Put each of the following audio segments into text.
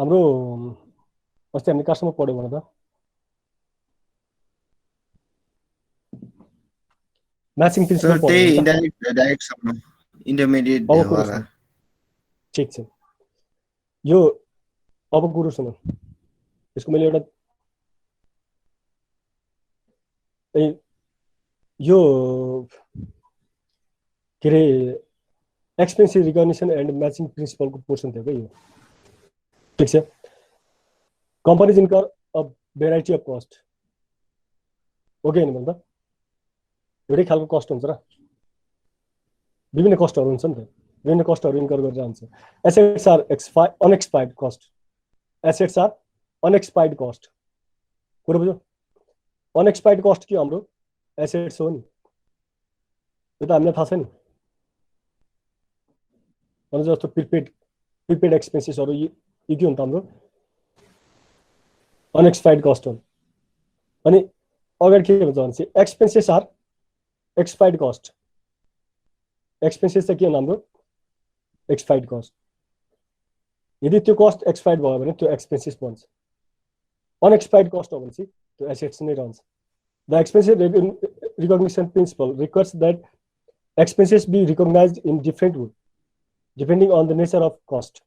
हाम्रो अस्ति हामीले कहाँसम्म पढ्यौँ भने त म्याचिङ प्रिन्सिपल सर पढ्यौँ त्यही नि त इन्डाइरेक्ट डाइरेक्ट सम्म इन्टरमिडिएट अब कुरो वाला सुन ठिक छ यो अब कुरो सुन यसको मैले एउटा यो के अरे एक्सपेन्सिभ रिकग्निसन एन्ड म्याचिङ प्रिन्सिपलको पोर्सन थियो क्या यो ठिक छ companies incur a variety of cost okay नि भन्दा एउटै खालको कस्ट हुन्छ र विभिन्न कस्टहरू हुन्छ नि त विभिन्न कस्टहरू इन्कर गरेर जान्छ assets are unexpired cost assets are unexpired cost कुरो बुझ्यो अनएक्सपायर्ड कस्ट के हाम्रो एसेट्स हो नि यो त हामीलाई थाहा छ नि भने जस्तो प्रिपेड एक्सपेन्सेसहरू यो के हुन्छ हाम्रो अनएक्सपायर्ड कस्ट हो अनि अगाडि के भन्छ भने चाहिँ expenses are expired cost expenses चाहिँ के हो हाम्रो एक्सपायर्ड कस्ट यदि त्यो कस्ट एक्सपायर्ड भयो भने त्यो एक्सपेन्सेस बन्छ अनएक्सपायर्ड कस्ट हो भने चाहिँ त्यो एसेट्स नै रहन्छ the expensive recognition principle requires that expenses be recognized in different way depending on the nature of cost.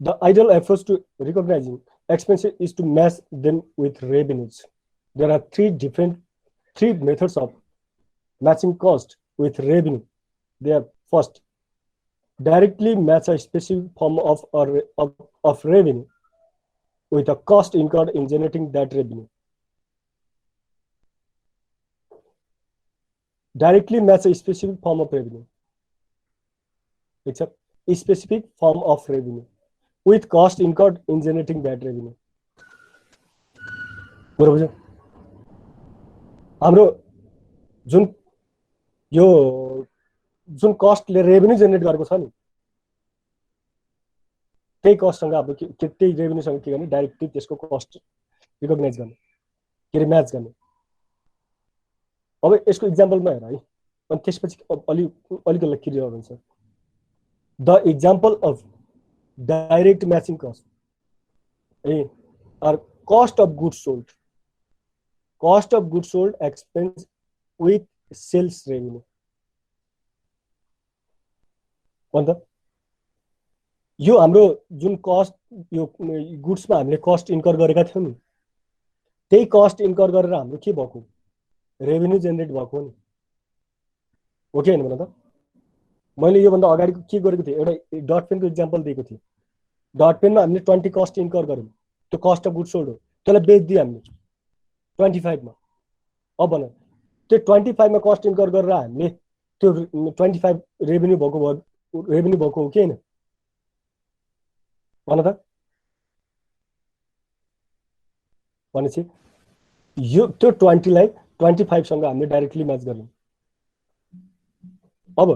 The ideal approach to recognizing expenses is to match them with revenues. There are three methods of matching cost with revenue. They are first, directly match a specific form of revenue with a cost incurred in generating that revenue. Directly match a specific form of revenue. It's a specific form of revenue with cost incurred in generating that revenue. बरोबर छ हाम्रो जुन यो जुन कस्टले revenue generate गरेको छ नि त्यही कस्टसँग अब त्यही रेभेन्यूसँग के गर्ने डाइरेक्टली त्यसको कस्ट रिकग्नाइज गर्ने के अरे म्याच गर्ने अब यसको इक्जाम्पलमा हेर है अनि त्यसपछि अलिकति क्लियर हुन्छ the example of direct matching cost are cost of goods sold expense with sales revenue भन्दा यो हाम्रो जुन कस्ट यो गुड्समा हामीले कस्ट इन्कर गरेका थियौँ नि त्यही कस्ट इन्कर गरेर हाम्रो के भएको रेभेन्यू जेनेरेट भएको नि ओके हैन भन त मैले यो भन्दा अगाडि के गरेको थिएँ एउटा डट पेनको इक्जाम्पल दिएको थिएँ डट पेनमा हामीले 20 कस्ट इन्कर गर्यौं त्यो कस्ट अफ गुड्स सोल्ड हो त्यसलाई बेच्दियो हामीले 25 मा अब भन त्यो 25 मा कस्ट इन्कर गरेर हामीले त्यो 25 रेभेन्यू भएको हो कि हैन भन त भनेपछि यो त्यो 20 लाई 25 सँग हामीले डाइरेक्टली म्याच गर्यौं अब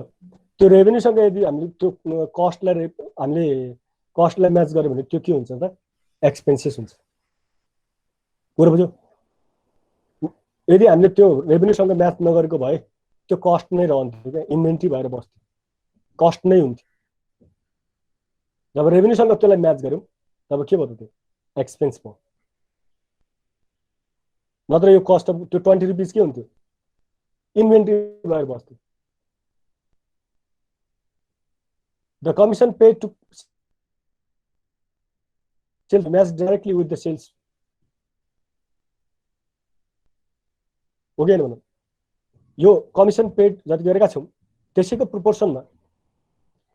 त्यो रेभेन्यू सँग यदि हामीले त्यो कस्टलाई म्याच गर्यो भने त्यो के हुन्छ त एक्सपेन्सेस हुन्छ कुरा बुझ्यो यदि हामीले त्यो रेभेन्यू सँग म्याच नगरेको भए त्यो कस्ट नै रहन्थ्यो के इन्भेन्टरी भएर बस्थ्यो कस्ट नै हुन्थ्यो जब रेभेन्यू सँग त्यसलाई म्याच गर्यौं तब के भयो त्यो एक्सपेन्स भयो नत्र यो कस्ट अफ त्यो 20 रुपैयाँ के हुन्थ्यो इन्भेन्टरी भएर बस्थ्यो The commission paid to sales match directly with the sales. Okay भनौँ यो कमिसन पेड जति गरेका छौं त्यसैको प्रोपोर्सनमा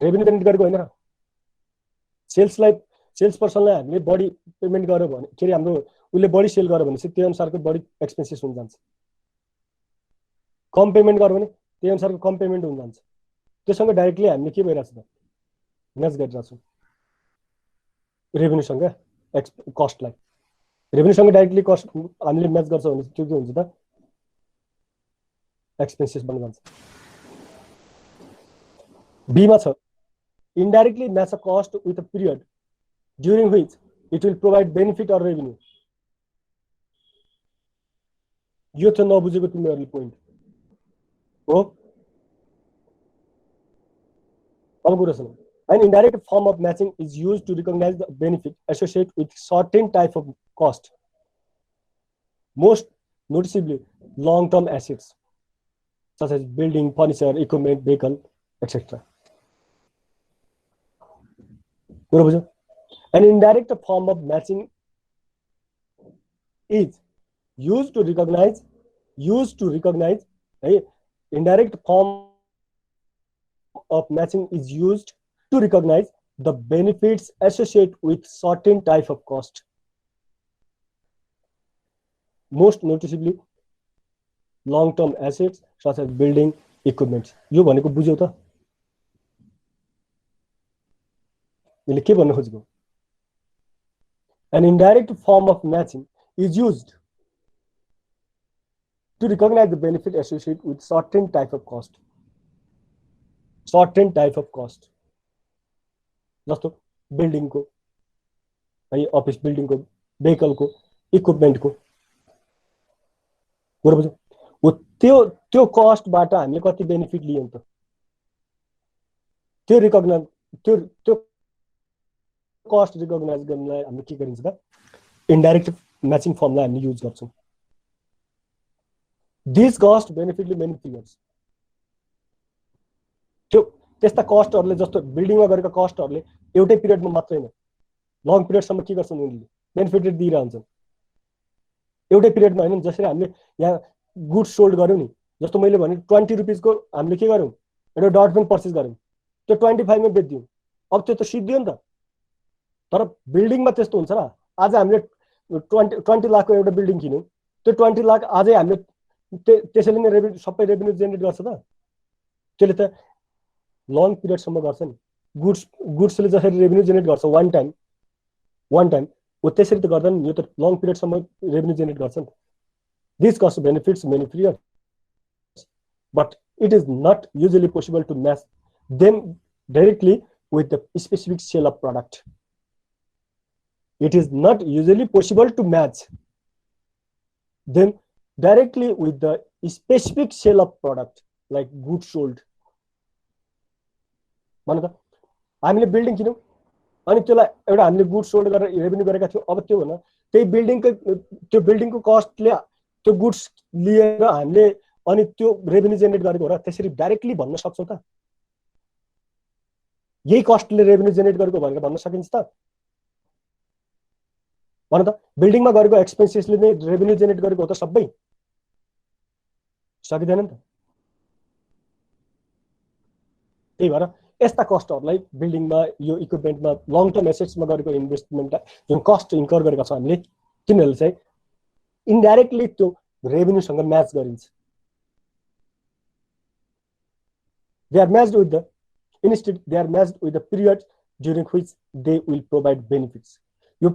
रेभेन्यू जेनेरेट गरेको हैन र सेल्स पर्सनलाई हामीले बढी पेमेन्ट गर्यो भने के रे हाम्रो उले बढी सेल गर्यो भने चाहिँ त्यही अनुसारको बढी एक्सपेन्सेस हुन जान्छ कम पेमेन्ट गर्यो भने त्यही अनुसारको कम पेमेन्ट हुन जान्छ त्यससँग डाइरेक्टली हामीले के भइराछ त म्याच गरिरहेको छौं रेभेन्यूसँग कस्टलाई रेभेन्यूसँग डाइरेक्टली कस्ट हामीले म्याच गर्छ भने त्यो के हुन्छ त एक्सपेन्सेस बन्न जान्छ बी मा छ indirectly match a cost with a period during which it will provide benefit or revenue यो त नबुझेको तिमीहरुले पोइन्ट हो अब कुरा सुन An indirect form of matching is used to recognize the benefit associated with certain type of cost, most noticeably long-term assets such as building, furniture, equipment, vehicle, etc. An indirect form of matching is used to recognize indirect form of matching is used to recognize the benefits associated with certain type of cost, most noticeably long-term assets such as building, equipment. यो भनेको बुझ्यौ त? मैले के भन्न खोजेको? An indirect form of matching is used to recognize the benefit associated with certain type of cost. Certain type of cost. जस्तो building को, है अफिस बिल्डिङ को, भेहिकल को, इक्विपमेन्ट को, कुरा बुझ्यौ? हो त्यो कस्टबाट हामीले कति बेनिफिट लियौं त? त्यो रिकग्नाइज त्यो कस्ट रिकग्नाइज गर्नलाई हामीले के गरिन्छ त? इन्डाइरेक्ट म्याचिङ फर्मलाई हामीले युज गर्छौं. दिस कस्ट बेनिफिटले मेनी पिरियड्स. त्यो त्यस्ता कस्टहरुले जस्तो बिल्डिङमा गरेका कस्टहरुले एउटै पिरियडमा मात्रै हैन, लङ पिरियडसम्म के गर्छन् उनीले? बेनिफिट दिइरहन्छन्. एउटै पिरियडमा हैन. जसरी हामीले यहाँ गुड्स सोल्ड गर्यौं नि, जस्तो मैले भने 20 रुपैयाँ को हामीले के गर्यौं? एउटा डट पेन पर्चेज गर्यौं. त्यो 25 मा बेच्दियौं. अब त्यो त सिद्धियो नि त. तर बिल्डिङमा त्यस्तो हुन्छ र? आज हामीले 20 लाखको एउटा बिल्डिङ किन्यौं. त्यो 20 लाख आजै हामीले त्यसैले नै सबै रेभेन्यू जेनेरेट गर्छ त? त्यसले त लङ पिरियडसम्म गर्छ नि. गुड्सले जसरी रेभेन्यू जेनेरेट गर्छ वान टाइम हो त्यसरी त गर्दैन नि. यो त लङ पिरियडसम्म रेभेन्यू जेनेरेट गर्छ नि. This cost benefits many period, but it is not usually possible to match them directly with the specific sale of product. It is not usually possible to match them directly with the specific sale of product like goods sold. भन त हामीले building किन्यौं अनि त्यसलाई एउटा हामीले goods sold गरेर revenue गरेका थियौं. अब त्यो भन्न त्यही बिल्डिङको कस्टले त्यो गुड्स लिएर हामीले अनि त्यो रेभेन्यू जेनेरेट गरेको हो र त्यसरी डाइरेक्टली भन्न सक्छौ त? यही कस्टले रेभेन्यू जेनेरेट गरेको भनेर भन्न सकिन्छ त? भन त बिल्डिङमा गरेको एक्सपेन्सेसले नै रेभेन्यू जेनेरेट गरेको हो त सबै? सकिदैन नि त. त्यही भएर यस्ता कस्टहरुलाई बिल्डिङमा यो इक्विपमेन्टमा लङ टर्म एसेट्समा गरेको इन्भेस्टमेन्ट जुन कस्ट इन्कर गरेका छौं हामीले तिनीहरुले चाहिँ इन्डाइरेक्टली त्यो रेभेन्यूसँग म्याच गरिन्छ. They are matched with the period during which they will provide benefits. यो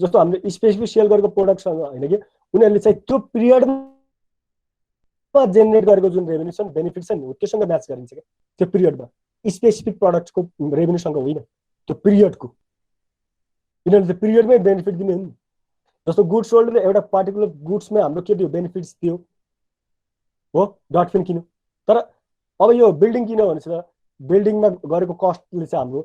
जस्तो हामीले स्पेसिफिक सेल गरेको प्रोडक्टसँग हैन कि उनीहरुले चाहिँ त्यो पिरियडमा जेनेरेट गरेको जुन रेभेन्यू छ बेनिफिट छ नि त्योसँग म्याच गरिन्छ के त्यो पिरियडमा. स्पेसिफिक प्रोडक्टको रेभेन्यूसँग होइन, त्यो पिरियडको. यिनीहरुले त्यो पिरियडमै बेनिफिट दिने हुन्. जस्तो गुड्स सोल्डले एउटा पार्टिकुलर गुड्समा हाम्रो के दियो? बेनिफिट्स दियो हो, डट पेन किन्यो. तर अब यो बिल्डिङ किन्यो भने चाहिँ बिल्डिङमा गरेको कस्टले चाहिँ हाम्रो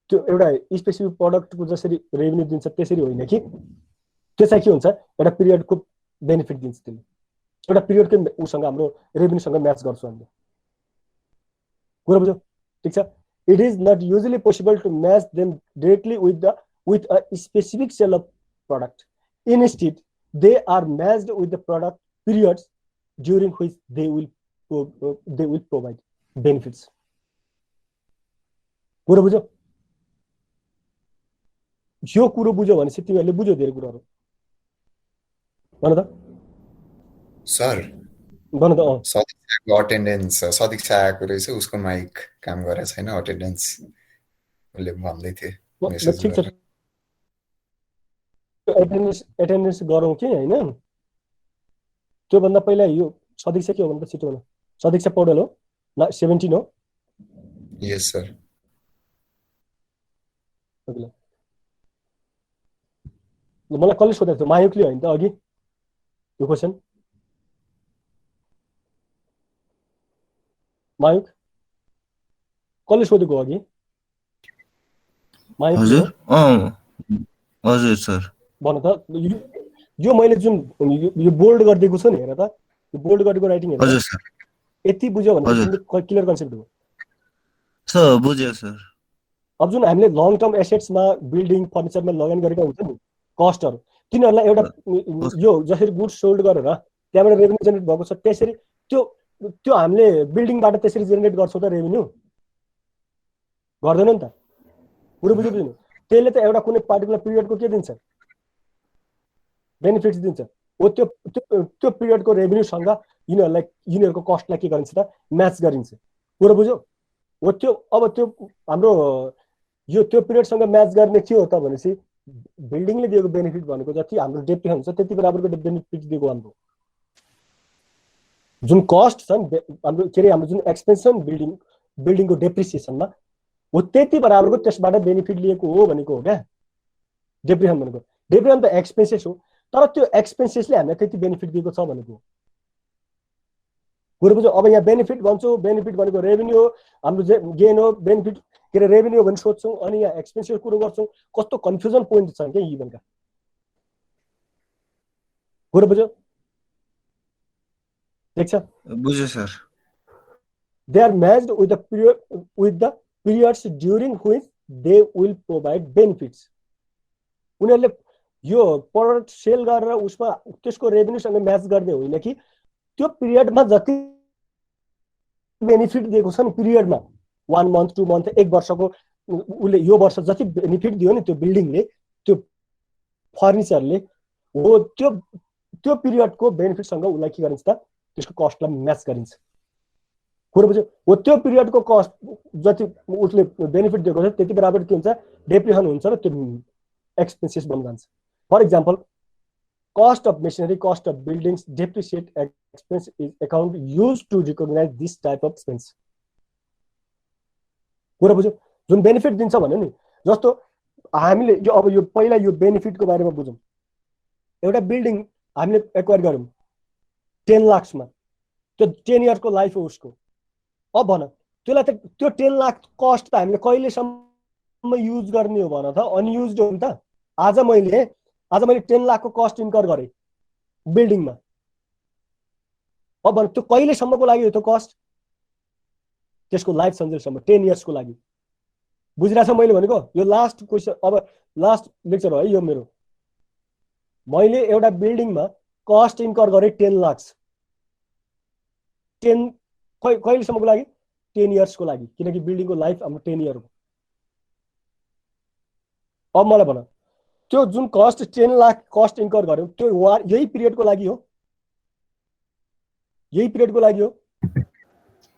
त्यो एउटा स्पेसिफिक प्रोडक्टको जसरी रेभेन्यू दिन्छ त्यसरी होइन कि त्यो चाहिँ के हुन्छ? एउटा पिरियडको बेनिफिट दिन्छ. त्यसले एउटा पिरियडकै उसँग हाम्रो रेभेन्यूसँग म्याच गर्छ हामीले. कुरा बुझ्यौ? ठीक छ. It is not usually possible to match them directly with a specific sale of product. Instead, they are matched with the product periods during which they will provide benefits. कुरा बुझ्यौ? यो कुरो बुझ्यौ भने चाहिँ तिमीहरुले बुझ्यौ धेरै कुराहरु. भन त सर. भन त. सदीक्षाको अटेन्डेन्स सदीक्षा आएको रहेछ, उसको माइक काम गरेको छैन, अटेन्डेन्स उसले भन्दै थिए मेसेज गरेर. एटेन्डेन्स गरौँ कि हैन? त्यो भन्दा पहिला यो सदीक्षा के हो भन्दा छिटो होला. सदीक्षा पौडेल हो? 17 हो? यस सर. मलाई कसले सोधेको थियो? मायुकले होइन त अघि यो क्वेशन? मायुक कसले सोधेको अघि? माइक हजुर हजुर सर भन त यो मैले जुन यो बोल्ड गरिदिएको छु नि हेर त यो बोल्ड गरेको राइटिङ हेर हजुर सर यति बुझ्यो भने हजुर तिमीले क्लियर कन्सेप्ट हो सर बुझ्यो सर अब जुन हामीले लङ टर्म एसेट्समा बिल्डिङ फर्निचरमा लगानी गरेका हुन्छ नि कस्टहरू तिनीहरूलाई एउटा यो जसरी गुड्स सोल्ड गरेर त्यहाँबाट रेभेन्यू जेनेरेट भएको छ त्यसरी त्यो हामीले बिल्डिङबाट त्यसरी जेनेरेट गर्छौँ त रेभेन्यू गर्दैनौँ नि त कुरो बुझ्यो बुझ्नु त्यसले त एउटा कुनै पार्टिकुलर पिरियडको के दिन्छ बेनिफिट्स दिन्छ हो त्यो पिरियडको रेभेन्यूसँग यिनीहरूको कस्टलाई के गरिन्छ त म्याच गरिन्छ कुरो बुझ्यो हो त्यो अब त्यो हाम्रो यो त्यो पिरियडसँग म्याच गर्ने के हो त भनेपछि बिल्डिङले दिएको बेनिफिट भनेको जति हाम्रो डेप्टी हुन्छ त्यति बराबरको बेनिफिट दिएको हाम्रो जुन कस्ट छ नि हाम्रो के अरे हाम्रो जुन एक्सपेन्स छ नि बिल्डिङको डेप्रिसिएसनमा हो त्यति बराबरको त्यसबाट बेनिफिट लिएको हो भनेको हो क्या डेप्रिसन भनेको डेप्रिसन त एक्सपेन्सेस हो तर त्यो एक्सपेन्सेसले हामीलाई त्यति बेनिफिट दिएको छ भनेको कुरो बुझ्यो अब यहाँ बेनिफिट भन्छौँ बेनिफिट भनेको रेभेन्यू हो हाम्रो गेन हो बेनिफिट के अरे रेभेन्यू भने सोध्छौँ अनि यहाँ एक्सपेन्सेस कुरो गर्छौँ कस्तो कन्फ्युजन पोइन्ट छ क्या इभनका कुरो बुझ्यो ठिक छ बुझ्यो sir they are matched with the periods during which they will provide benefits उनीहरूले यो प्रडक्ट सेल गरेर उसमा त्यसको रेभेन्यूसँग म्याच गर्ने होइन कि त्यो पिरियडमा जति बेनिफिट दिएको छ नि पिरियडमा 1 मन्थ 2 मन्थ 1 वर्षको उसले यो वर्ष जति बेनिफिट दियो नि त्यो बिल्डिङले त्यो फर्निचरले हो त्यो पिरियडको बेनिफिटसँग उसलाई के गरिन्छ त त्यसको कस्टलाई म्याच गरिन्छ कुरो बुझ्यो हो त्यो पिरियडको कस्ट जति उसले बेनिफिट दिएको छ त्यति बराबर के हुन्छ डेप्रिसन हुन्छ र त्यो एक्सपेन्सेस बन्न जान्छ for example cost of machinery, cost of buildings, depreciate expense is account used to recognize this type of expense. कुरा बुझ्यो जुन बेनिफिट दिन्छ भन्यो नि जस्तो हामीले यो अब यो पहिला यो बेनिफिटको बारेमा बुझौँ एउटा बिल्डिङ हामीले एक्वायर गरौँ 10 लाखमा त्यो 10 इयर्सको लाइफ हो उसको अब भन त्यसलाई त त्यो 10 लाख कस्ट त हामीले कहिलेसम्म युज गर्ने हो भन त अनयुज्ड हो नि त आज मैले 10 लाखको कस्ट इन्कर गरेँ बिल्डिङमा अब भन त्यो कहिलेसम्मको लागि हो त्यो कस्ट त्यसको लाइफ सन्जेलसम्म 10 इयर्सको लागि बुझिरहेछ मैले भनेको यो लास्ट क्वेसन अब लास्ट लेक्चर हो है यो मेरो मैले एउटा बिल्डिङमा कस्ट इन्कर गरेँ 10 लाख 10 कहिलेसम्मको लागि 10 इयर्सको लागि किनकि बिल्डिङको लाइफ हाम्रो 10 इयर हो अब मलाई भन त्यो जुन कस्ट 10 लाख कस्ट इन्कर गर्यो त्यो यही पिरियडको लागि हो यही पिरियडको लागि हो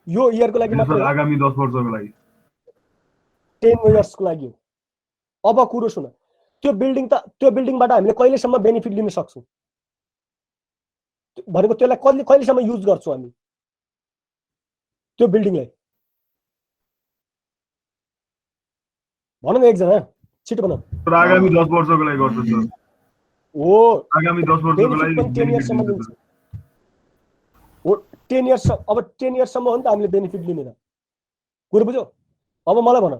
यो इयरको लागि मात्र आगामी 10 वर्षको लागि 10 इयर्सको लागि हो अब कुरो सुन त्यो बिल्डिङबाट हामीले कहिलेसम्म बेनिफिट लिन सक्छौँ भनेको त्यसलाई कहिलेसम्म युज गर्छौँ हामी त्यो बिल्डिङलाई भन न एकजना छिटो भन आगामी 10 वर्षको लागि गर्छ सर हो आगामी 10 वर्षको लागि 10 इयर्ससम्म दिन्छ हो 10 इयर्स अब 10 इयर्ससम्म हो नि त हामीले बेनिफिट लिने त कुरो बुझ्यो अब मलाई भन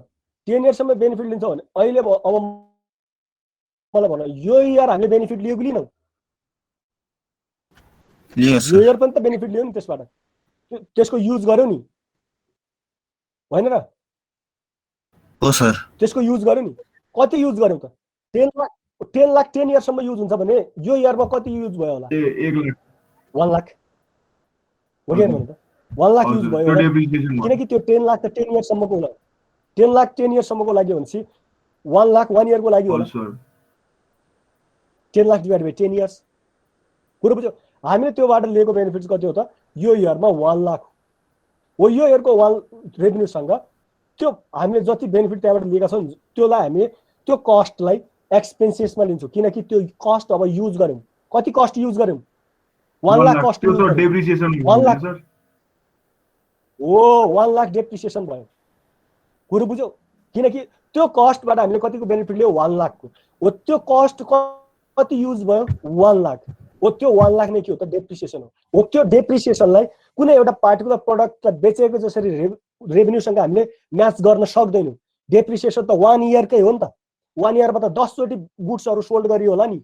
10 इयर्ससम्म बेनिफिट लिन्छ भने अहिले अब मलाई भन यो इयर हामीले बेनिफिट लियो कि लिनौँ यो इयर पनि त बेनिफिट लियो नि त्यसबाट त्यसको युज गर्यो नि होइन र हो सर त्यसको युज गर्यो नि कति युज गर्यौ त 10 लाख 10 इयर्ससम्म युज हुन्छ भने यो इयरमा कति युज भयो होला 1 लाख हो कि हैन त 1 लाख युज भयो किनकि त्यो 10 लाख त 10 इयर्ससम्मको होला 10 लाख 10 इयर्ससम्मको लागि भनेपछि 1 लाख 1 इयरको लागि होला 10 लाख डिभाइड बाइ 10 इयर्स कुरो बुझ्यो हामीले त्योबाट लिएको बेनिफिट्स कति हो त यो इयरमा 1 लाख हो यो इयरको 1 रेभेन्यूसँग त्यो हामीले जति बेनिफिट त्यहाँबाट लिएका छौँ त्योलाई हामी त्यो कस्टलाई एक्सपेन्सेसमा लिन्छौँ किनकि त्यो कस्ट अब युज गर्यौँ कति कस्ट युज गर्यौँ 1 लाख कस्ट डेप्रिसिएसन 1 लाख हो 1 लाख डेप्रिसिएसन भयो कुरो बुझ्यौ किनकि त्यो कस्टबाट हामीले कतिको बेनिफिट लियो 1 लाखको हो त्यो कस्ट कति युज भयो 1 लाख हो त्यो 1 लाख नै के हो त डेप्रिसिएसन हो त्यो डेप्रिसिएसनलाई कुनै एउटा पार्टिकुलर प्रडक्टलाई बेचेको जसरी रेभेन्यूसँग हामीले म्याच गर्न सक्दैनौँ डेप्रिसिएसन त 1 इयरकै हो नि त 1 इयरमा त 10 चोटि गुड्सहरु सोल्ड गरियो होला नि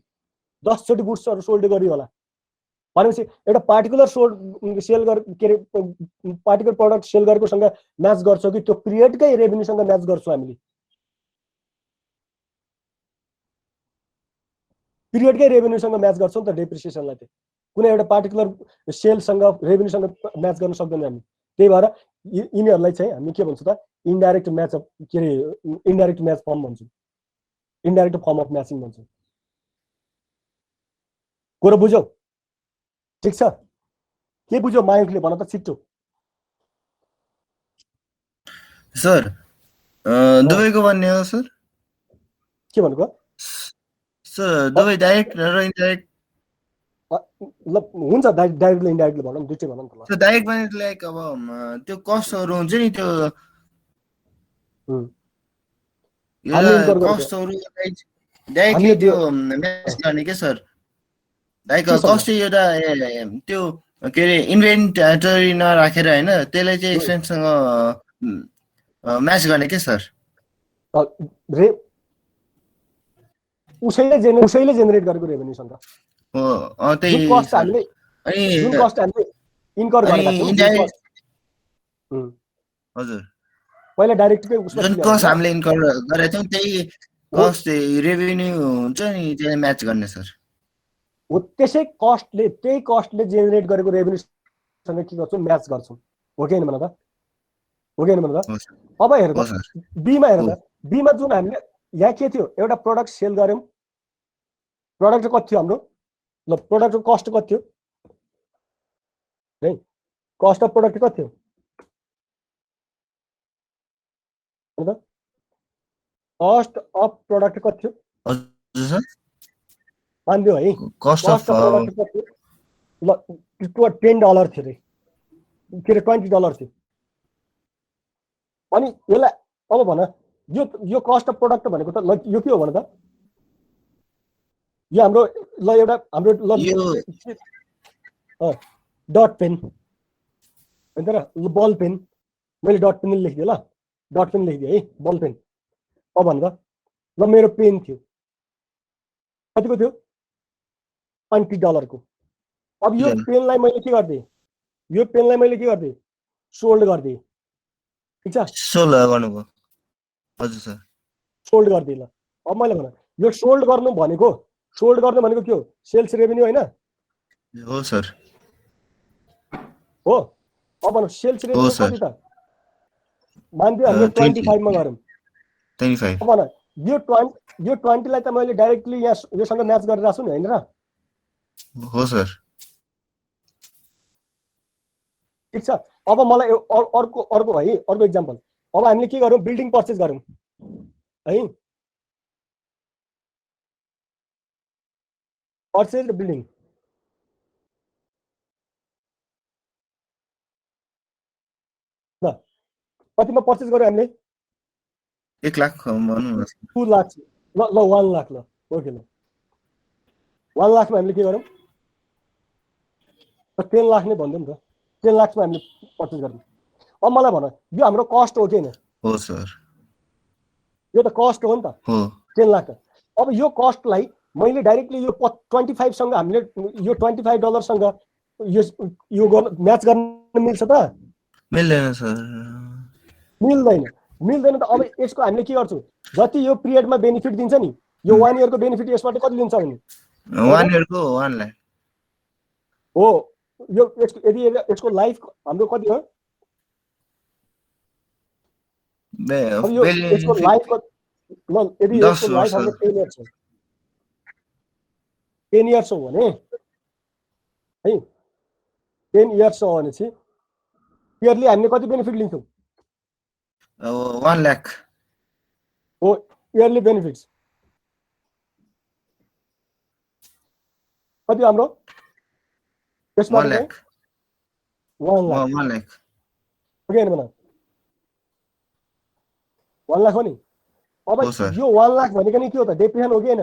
10 चोटि गुड्सहरु सोल्ड गरियो होला भनेपछि एउटा पार्टिकुलर सेल के अरे पार्टिकुलर प्रडक्ट सेल गरेको सँग म्याच गर्छौ कि त्यो पिरियडकै रेभेन्यूसँग म्याच गर्छौ हामीले पिरियडकै रेभेन्यूसँग म्याच गर्छौ नि त डेप्रिसिएसनलाई चाहिँ कुनै एउटा पार्टिकुलर सेलसँग रेभेन्यूसँग म्याच गर्न सक्दैन हामी त्यही भएर यिनीहरूलाई चाहिँ हामी के भन्छौँ त इन्डाइरेक्ट म्याच के अरे इन्डाइरेक्ट म्याच फर्म भन्छौँ इन्डाइरेक्ट फर्म अफ म्याचिङ भन्छौँ कुरा बुझ्यौ ठीक छ के बुझ्यौ मायुकले भन त छिट्टो सर दुवैको भन्ने हो सर के भनेको सर दुवै डाइरेक्ट र इन्डाइरेक्ट ल हुन्छ डाइरेक्टली इन्डाइरेक्टली भनौँ दुईटै भनौँ त ल सर डाइरेक्ट भने लाइक अब त्यो कस्टहरू हुन्छ नि त्यो हामीले इन्कर गरेको कस्टहरू डाइरेक्टली त्यो म्याच गर्ने के सर लाइक कस्ट एउटा त्यो के अरे इन्भेन्टरी नराखेर होइन त्यसलाई चाहिँ एक्सपेन्ससँग म्याच गर्ने के सर उसैले जेनेरेट गरेको रेभेन्यूसँग हो त्यही जुन कस्ट हामीले इन्कर गरेका थियौं हजुर पहिला डाइरेक्टकै उसमा जुन कस्ट हामीले इन्कर गरेका थियौं त्यही कस्ट रेभेन्यू हुन्छ नि त्यसलाई म्याच गर्ने सर हो त्यसै कस्टले जेनेरेट गरेको रेभेन्यूसँग के गर्छौं म्याच गर्छौं हो कि हैन भन त हो कि हैन भन त अब हेर त बीमा हेर त बीमा जुन हामीले यहाँ के थियो एउटा प्रोडक्ट सेल गर्यौं प्रोडक्ट कति थियो हाम्रो ल प्रोडक्टको कस्ट कति थियो है कस्ट अफ प्रोडक्ट कति थियो कस्ट अफ प्रोडक्ट कति थियो हजुर सर मान्दियो है कस्ट अफ प्रोडक्ट कति थियो ल $10 थियो रे के रे $20 थियो अनि यसलाई अब भन यो कस्ट अफ प्रोडक्ट भनेको त ल यो के हो भन त यो हाम्रो ल एउटा हाम्रो ल डट पेन हैन र बल पेन मैले डट पेन लेखिदिएँ ल डट पेन लेखिदिएँ है बल पेन अब भन त ल मेरो पेन थियो कतिको थियो $20 को अब यो पेनलाई मैले के गर्दिएँ यो पेनलाई मैले के गर्दिएँ सोल्ड गर्दिएँ ठीक छ सोल्ड गर्नुभयो हजुर सर सोल्ड गर्दिएँ ल अब मैले भन यो सोल्ड गर्नु भनेको के हो सेल्स रेभेन्यू हैन हो सर हो अब भन सेल्स रेभेन्यू कति त मान्दियो हामीले 25 मा गरौँ 25 अब भन यो 20 लाई त मैले डाइरेक्टली यहाँ योसँग म्याच गरेर राख्छु नि हैन र हो सर ठीक छ अब मलाई अर्को है अर्को एक्जाम्पल अब हामीले के गरौँ बिल्डिङ पर्चेज गरौँ है पर्चेज बिल्डिङ ल कतिमा पर्चेज गर्यो हामीले 1 लाख भनौँ न 2 लाख ल 1 लाख ल ओके ल 1 लाखमा हामीले के गरौँ 10 लाख नै भन्दियौ नि त 10 लाखमा हामीले पर्चेज गर्यौँ अब मलाई भन यो हाम्रो कस्ट हो कि हैन हो सर यो त कस्ट हो नि त हो 10 लाख अब यो कस्टलाई मैले डाइरेक्टली यो 25 सँग हामीले यो $25 सँग यो म्याच गर्न मिल्छ त मिल्दैन सर मिल्दैन त अब यसको हामीले के गर्छौं जति यो पिरियडमा बेनिफिट दिन्छ नि यो 1 इयरको बेनिफिट यसबाट कति दिन्छ भने 1 इयरको 1 लाख हो यो यदि यसको लाइफ हाम्रो कति हो अब यो यसको लाइफ ल यदि यसको लाइफ हाम्रो 10 इयर्स हो 10 इयर्स हो भने है 10 इयर्स हो भने चाहिँ इयरली हामीले कति बेनिफिट लिन्छौं 1 लाख हो इयरली बेनिफिट्स कति हाम्रो त्यसमा 1 लाख 1 लाख 1 लाख ओके हैन भन 1 लाख हो नि अब हो सर। यो 1 लाख भनेको नि के हो त डेप्रिसिएसन हो कि हैन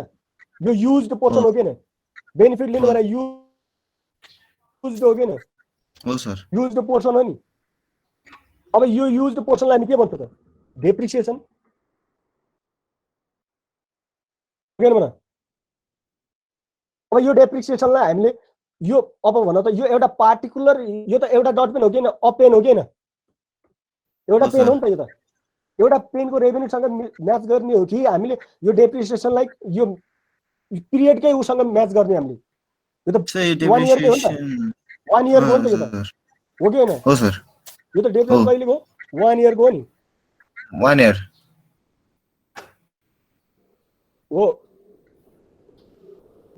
यो युज्ड पोर्सन हो कि हैन बेनिफिट लिनु भने युज्ड हो कि हैन हो सर युज्ड पोर्सन हो नि अब यो युज्ड पोर्सनलाई हामी के भन्छौं त डेप्रिसिएसन अब यो डेप्रिसिएसनलाई हामीले यो अब भन त यो एउटा पार्टिकुलर यो त एउटा डट पेन हो कि हैन अ पेन हो कि हैन एउटा पेन हो नि त यो त एउटा पेनको रेभेन्यूसँग म्याच गर्ने हो कि हामीले यो डेप्रिसिएसनलाई यो पिरियडकै उसँग म्याच गर्ने हामीले यो त 1 इयरकै हो नि त 1 इयरको हो नि त यो त हो कि हैन हो सर यो त डेप्रिसिएसन कहिलेको 1 इयरको हो नि 1 इयर हो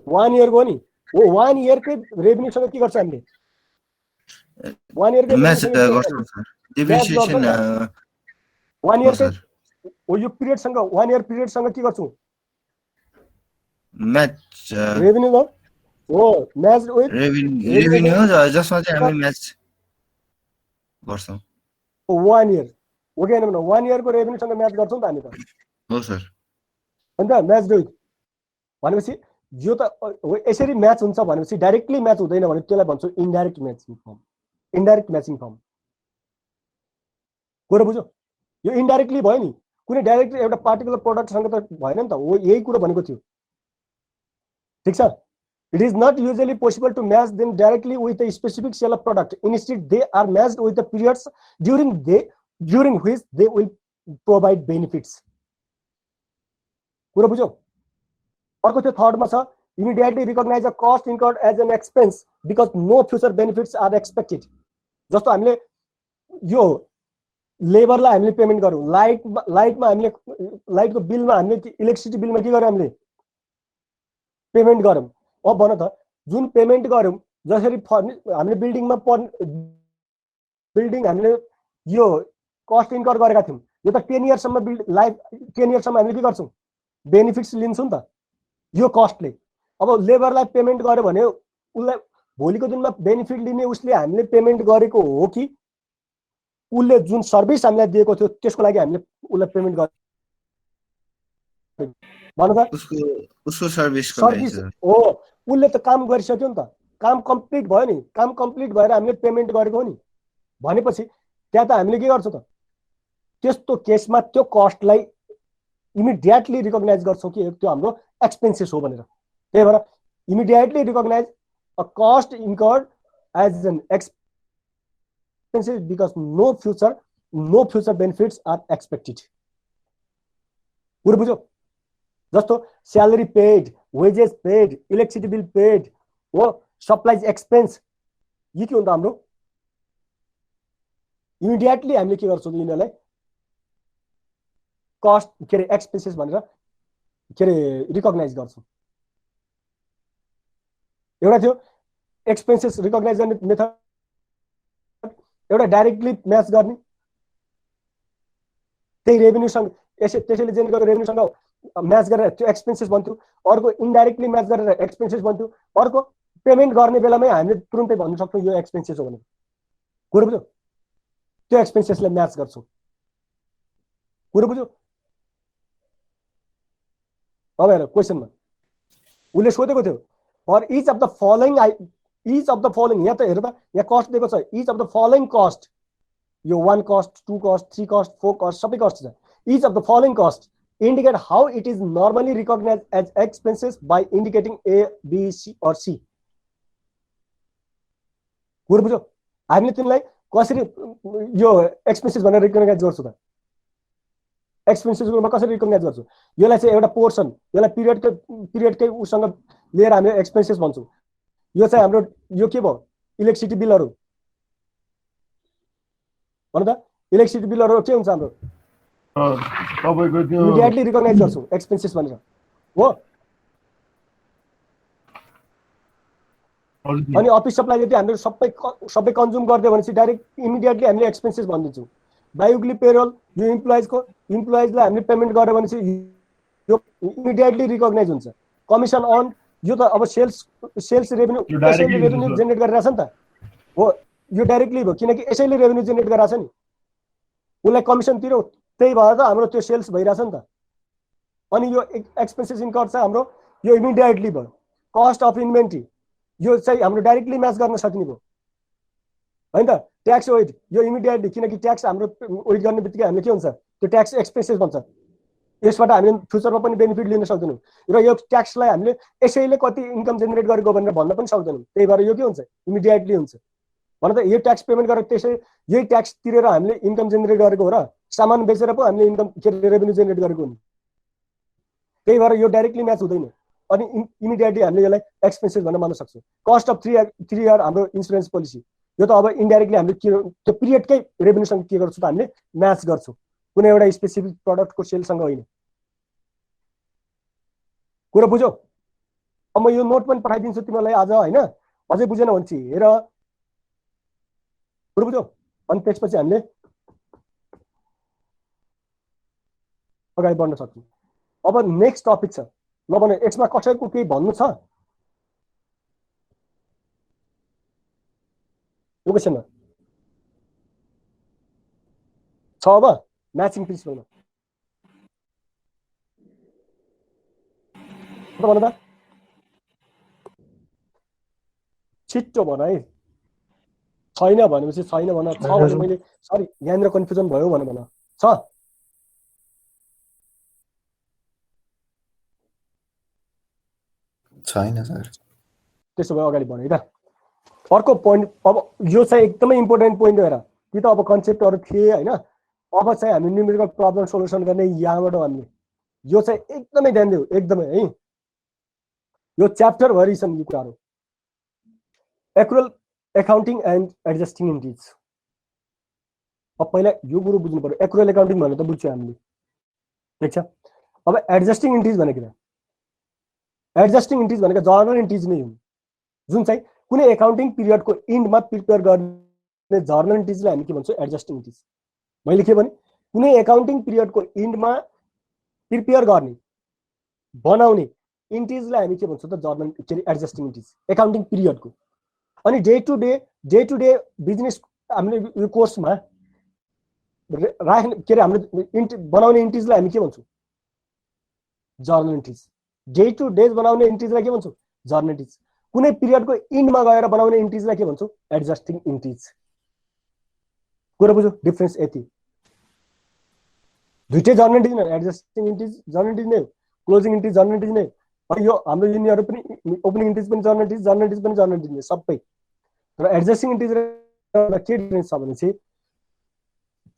1 इयरको हो नि हो 1 इयरकै रेभेन्यूसँग के गर्छ हामीले 1 इयरकै म्याच गर्छौं सर डेप्रिसिएसन 1 इयरकै हो यो पिरियडसँग 1 इयर पिरियडसँग के गर्छौं म्याच रेभेन्यू हो म्याच विथ रेभेन्यू जसमा चाहिँ हामी म्याच गर्छौं 1 इयर हो कि हैन 1 इयरको रेभेन्यूसँग म्याच गर्छौं त हामी त हो सर हैन त म्याच विथ भनेपछि यो त यसरी म्याच हुन्छ भनेपछि डाइरेक्टली म्याच हुँदैन भने त्यसलाई भन्छौ indirect matching form indirect matching form कुरा बुझ्यो यो इन्डाइरेक्टली भयो नि कुनै डाइरेक्टली एउटा पार्टिकुलर प्रोडक्टसँग त भएन नि त हो यही कुरा भनेको थियो ठीक छ it is not usually possible to match them directly with a specific sale of product instead they are matched with the periods during which they will provide benefits कुरा बुझ्यो अर्को त्यो थर्डमा छ immediately recognize a cost incurred as an expense because no future benefits are expected जस्तो हामीले यो लेबरलाई हामीले पेमेन्ट गरौँ लाइटमा हामीले लाइटको बिलमा हामीले इलेक्ट्रिसिटी बिलमा के गर्यौं हामीले पेमेन्ट गरौँ अब भन त जुन पेमेन्ट गरौँ जसरी हामीले बिल्डिङ हामीले यो कस्ट इन्कर गरेका थियौँ यो त 10 इयर्ससम्म लाइफ 10 इयर्ससम्म हामीले के गर्छौँ बेनिफिट्स लिन्छौँ नि त यो कस्टले अब लेबरलाई पेमेन्ट गर्यो भने उसलाई भोलिको दिनमा बेनिफिट लिने उसले हामीले पेमेन्ट गरेको हो कि उसले जुन सर्भिस हामीलाई दिएको थियो त्यसको लागि हामीले उसलाई पेमेन्ट गर्यो भन त उसको सर्भिस हो उसले त काम गरिसक्यो नि त काम कम्प्लिट भयो नि काम कम्प्लिट भएर हामीले पेमेन्ट गरेको हो नि भनेपछि त्यहाँ त हामीले के गर्छौँ त त्यस्तो केसमा त्यो कस्टलाई इमिडिएटली रिकग्नाइज गर्छौँ कि त्यो हाम्रो एक्सपेन्सेस हो भनेर त्यही भएर immediately recognize a cost incurred as an expenses because no future benefits are expected कुरा बुझ्यो जस्तो salary paid wages paid electricity bill paid हो सप्लाइज एक्सपेन्स यी के हो त हाम्रो इमिडिएटली हामीले के गर्छौँ यिनीहरूलाई कस्ट के अरे एक्सपेन्सेस भनेर के अरे रिकग्नाइज गर्छौँ एउटा थियो एक्सपेन्सेस रिकग्नाइज गर्ने मेथड एउटा डाइरेक्टली म्याच गर्ने त्यही रेभेन्यूसँग त्यसैले जेनेरेट गरेको रेभेन्यूसँग म्याच गरेर त्यो एक्सपेन्सेस भन्थ्यो अर्को इन्डाइरेक्टली म्याच गरेर एक्सपेन्सेस भन्थ्यो अर्को पेमेन्ट गर्ने बेलामै हामीले तुरुन्तै भन्न सक्छौँ यो एक्सपेन्सेस हो भने कुरा बुझ्यो त्यो एक्सपेन्सेसलाई म्याच गर्छौँ कुरा बुझ्यो अब हेर क्वेसनमा उसले सोधेको थियो for each of the following यहाँ त हेर त यहाँ कस्ट दिएको छ each of the following cost यो 1 कस्ट 2 कस्ट 3 कस्ट 4 कस्ट सबै कस्ट छ each of the following cost indicate how it is normally recognized as expenses by indicating A, B, C or C. कुरा बुझ्यो हामीले तिमीलाई कसरी यो एक्सपेन्सेस भनेर रिकग्नाइज गर्छु त एक्सपेन्सेसमा कसरी रिकग्नाइज गर्छु यसलाई चाहिँ एउटा पोर्सन यसलाई पिरियडकै उसँग लिएर हामीले एक्सपेन्सेस भन्छौँ यो चाहिँ हाम्रो यो के भयो इलेक्ट्रिसिटी बिलहरू भन त इलेक्ट्रिसिटी बिलहरू के हुन्छ हाम्रो तपाईको त्यो इमिडिएटली रिकग्नाइज गर्छौँ एक्सपेन्सेस भनेर हो अनि अफिस सप्लाई यदि हामीले सबै कन्ज्युम गरिदियो भनेपछि डाइरेक्ट इमिडिएटली हामीले एक्सपेन्सेस भनिदिन्छौँ बायोग्ली पेरोल यो इम्प्लोइजलाई हामीले पेमेन्ट गर्यो भनेपछि यो इमिडिएटली रिकग्नाइज हुन्छ कमिसन अन यो त अब सेल्स रेभेन्यू जेनेरेट गरिरहेछ नि त हो यो डाइरेक्टली भयो किनकि यसैले रेभेन्यू जेनेरेट गरिरहेछ नि उसलाई कमिसन तिर्यो त्यही भएर त हाम्रो त्यो सेल्स भइरहेछ नि त अनि यो एक्सपेन्सेस इन्कर्ड चाहिँ हाम्रो यो इमिडिएटली भयो कस्ट अफ इन्भेन्ट्री यो चाहिँ हाम्रो डाइरेक्टली म्याच गर्न सकिने भयो हैन त ट्याक्स वेट यो इमिडिएटली किनकि ट्याक्स हाम्रो वेट गर्ने बित्तिकै हामीले के हुन्छ त्यो ट्याक्स एक्सपेन्सेस भन्छ यसबाट हामीले फ्युचरमा पनि बेनिफिट लिन सक्दैनौँ र यो ट्याक्सलाई हामीले यसैले कति इन्कम जेनेरेट गरेको भनेर भन्न पनि सक्दैनौँ। त्यही भएर यो के हुन्छ इमिडिएटली हुन्छ भन त यो ट्याक्स पेमेन्ट गरेर त्यसै यही ट्याक्स तिरेर हामीले इन्कम जेनेरेट गरेको हो र सामान बेचेर पो हामीले इन्कम के रेभेन्यू जेनेरेट गरेको हो। त्यही भएर यो डाइरेक्टली म्याच हुँदैन अनि इमिडिएटली हामीले यसलाई एक्सपेन्सेस भनेर मान्न सक्छौँ। कस्ट अफ 3 इयर हाम्रो इन्सुरेन्स पोलिसी यो त अब इन्डाइरेक्टली हामीले के त्यो पिरियडकै रेभेन्यूसँग के गर्छौँ त हामीले म्याच गर्छौँ कुनै एउटा स्पेसिफिक प्रडक्टको सेलसँग होइन। कुरा बुझ्यौ? अब म यो नोट पनि पठाइदिन्छु तिमीलाई आज होइन अझै बुझेन भने चाहिँ हेर कुरा बुझ्यौ। अनि त्यसपछि हामीले अगाडि बढ्न सक्छौँ। अब नेक्स्ट टपिक छ ल भने यसमा कसैको केही भन्नु छ यो क्वेसनमा छ? अब म्याचिङ प्रिन्सिपलमा भन त छिट्टो भन है। छैन भनेपछि छैन भन, छ भने मैले सरी यहाँनिर कन्फ्युजन भयो भने भन। छ छैन सर। त्यसो भए अगाडि बढ है त। अर्को पोइन्ट अब यो चाहिँ एकदमै इम्पोर्टेन्ट पोइन्ट हो हेर। कि त अब कन्सेप्टहरू थिए होइन अब चाहिँ हामी न्युमेरिकल प्रब्लम सोल्युसन गर्ने यहाँबाट हामीले यो चाहिँ एकदमै ध्यान दिऊ एकदमै है। यो च्याप्टर भरि छन् यो कुराहरू। Accrual accounting and adjusting इन्ट्रिज। अब पहिला यो कुरो बुझ्नु पर्यो। एक्रुअल एकाउन्टिङ भनेर त बुझ्छौँ हामीले ठिक छ। अब एडजस्टिङ इन्ट्रिज भनेको के? एडजस्टिङ इन्ट्रिज भनेको जर्नल इन्ट्रिज नै हुन् जुन चाहिँ कुनै एकाउन्टिङ पिरियडको इन्डमा प्रिपेयर गर्ने जर्नल इन्ट्रिजलाई हामी के भन्छौँ एडजस्टिङ इन्ट्रिज। मैले के भने कुनै एकाउन्टिङ पिरियडको इन्डमा प्रिपेयर गर्ने बनाउने इन्ट्रिजलाई हामी के भन्छौँ त जर्नल के अरे एडजस्टिङ इन्ट्रिज एकाउन्टिङ पिरियडको। अनि डे टु डे बिजनेस हामीले यो कोर्समा राख्ने के अरे हामीले बनाउने इन्ट्रिजलाई हामी के भन्छौँ जर्नल इन्ट्रिज। डे टु डे बनाउने इन्ट्रिजलाई के भन्छौँ जर्नल इन्ट्रिज। कुनै पिरियडको इन्डमा गएर बनाउने इन्ट्रिजलाई के भन्छौँ एडजस्टिङ इन्ट्रिज। कुरा बुझ्यो डिफरेन्स यति। दुईटै जर्नल इन्ट्रिज नै एडजस्टिङ इन्ट्रिज जर्नल इन्ट्रिज नै क्लोजिङ इन्ट्रिज जर्नल इन्ट्रिज नै। अनि यो हाम्रो यिनीहरू पनि ओपनिङ इन्ट्रिज पनि जर्नल इन्ट्रिज पनि जर्नल इन्ट्रिज नै सबै। र एडजस्टिङ इन्ट्रिज के डिफरेन्स छ भने चाहिँ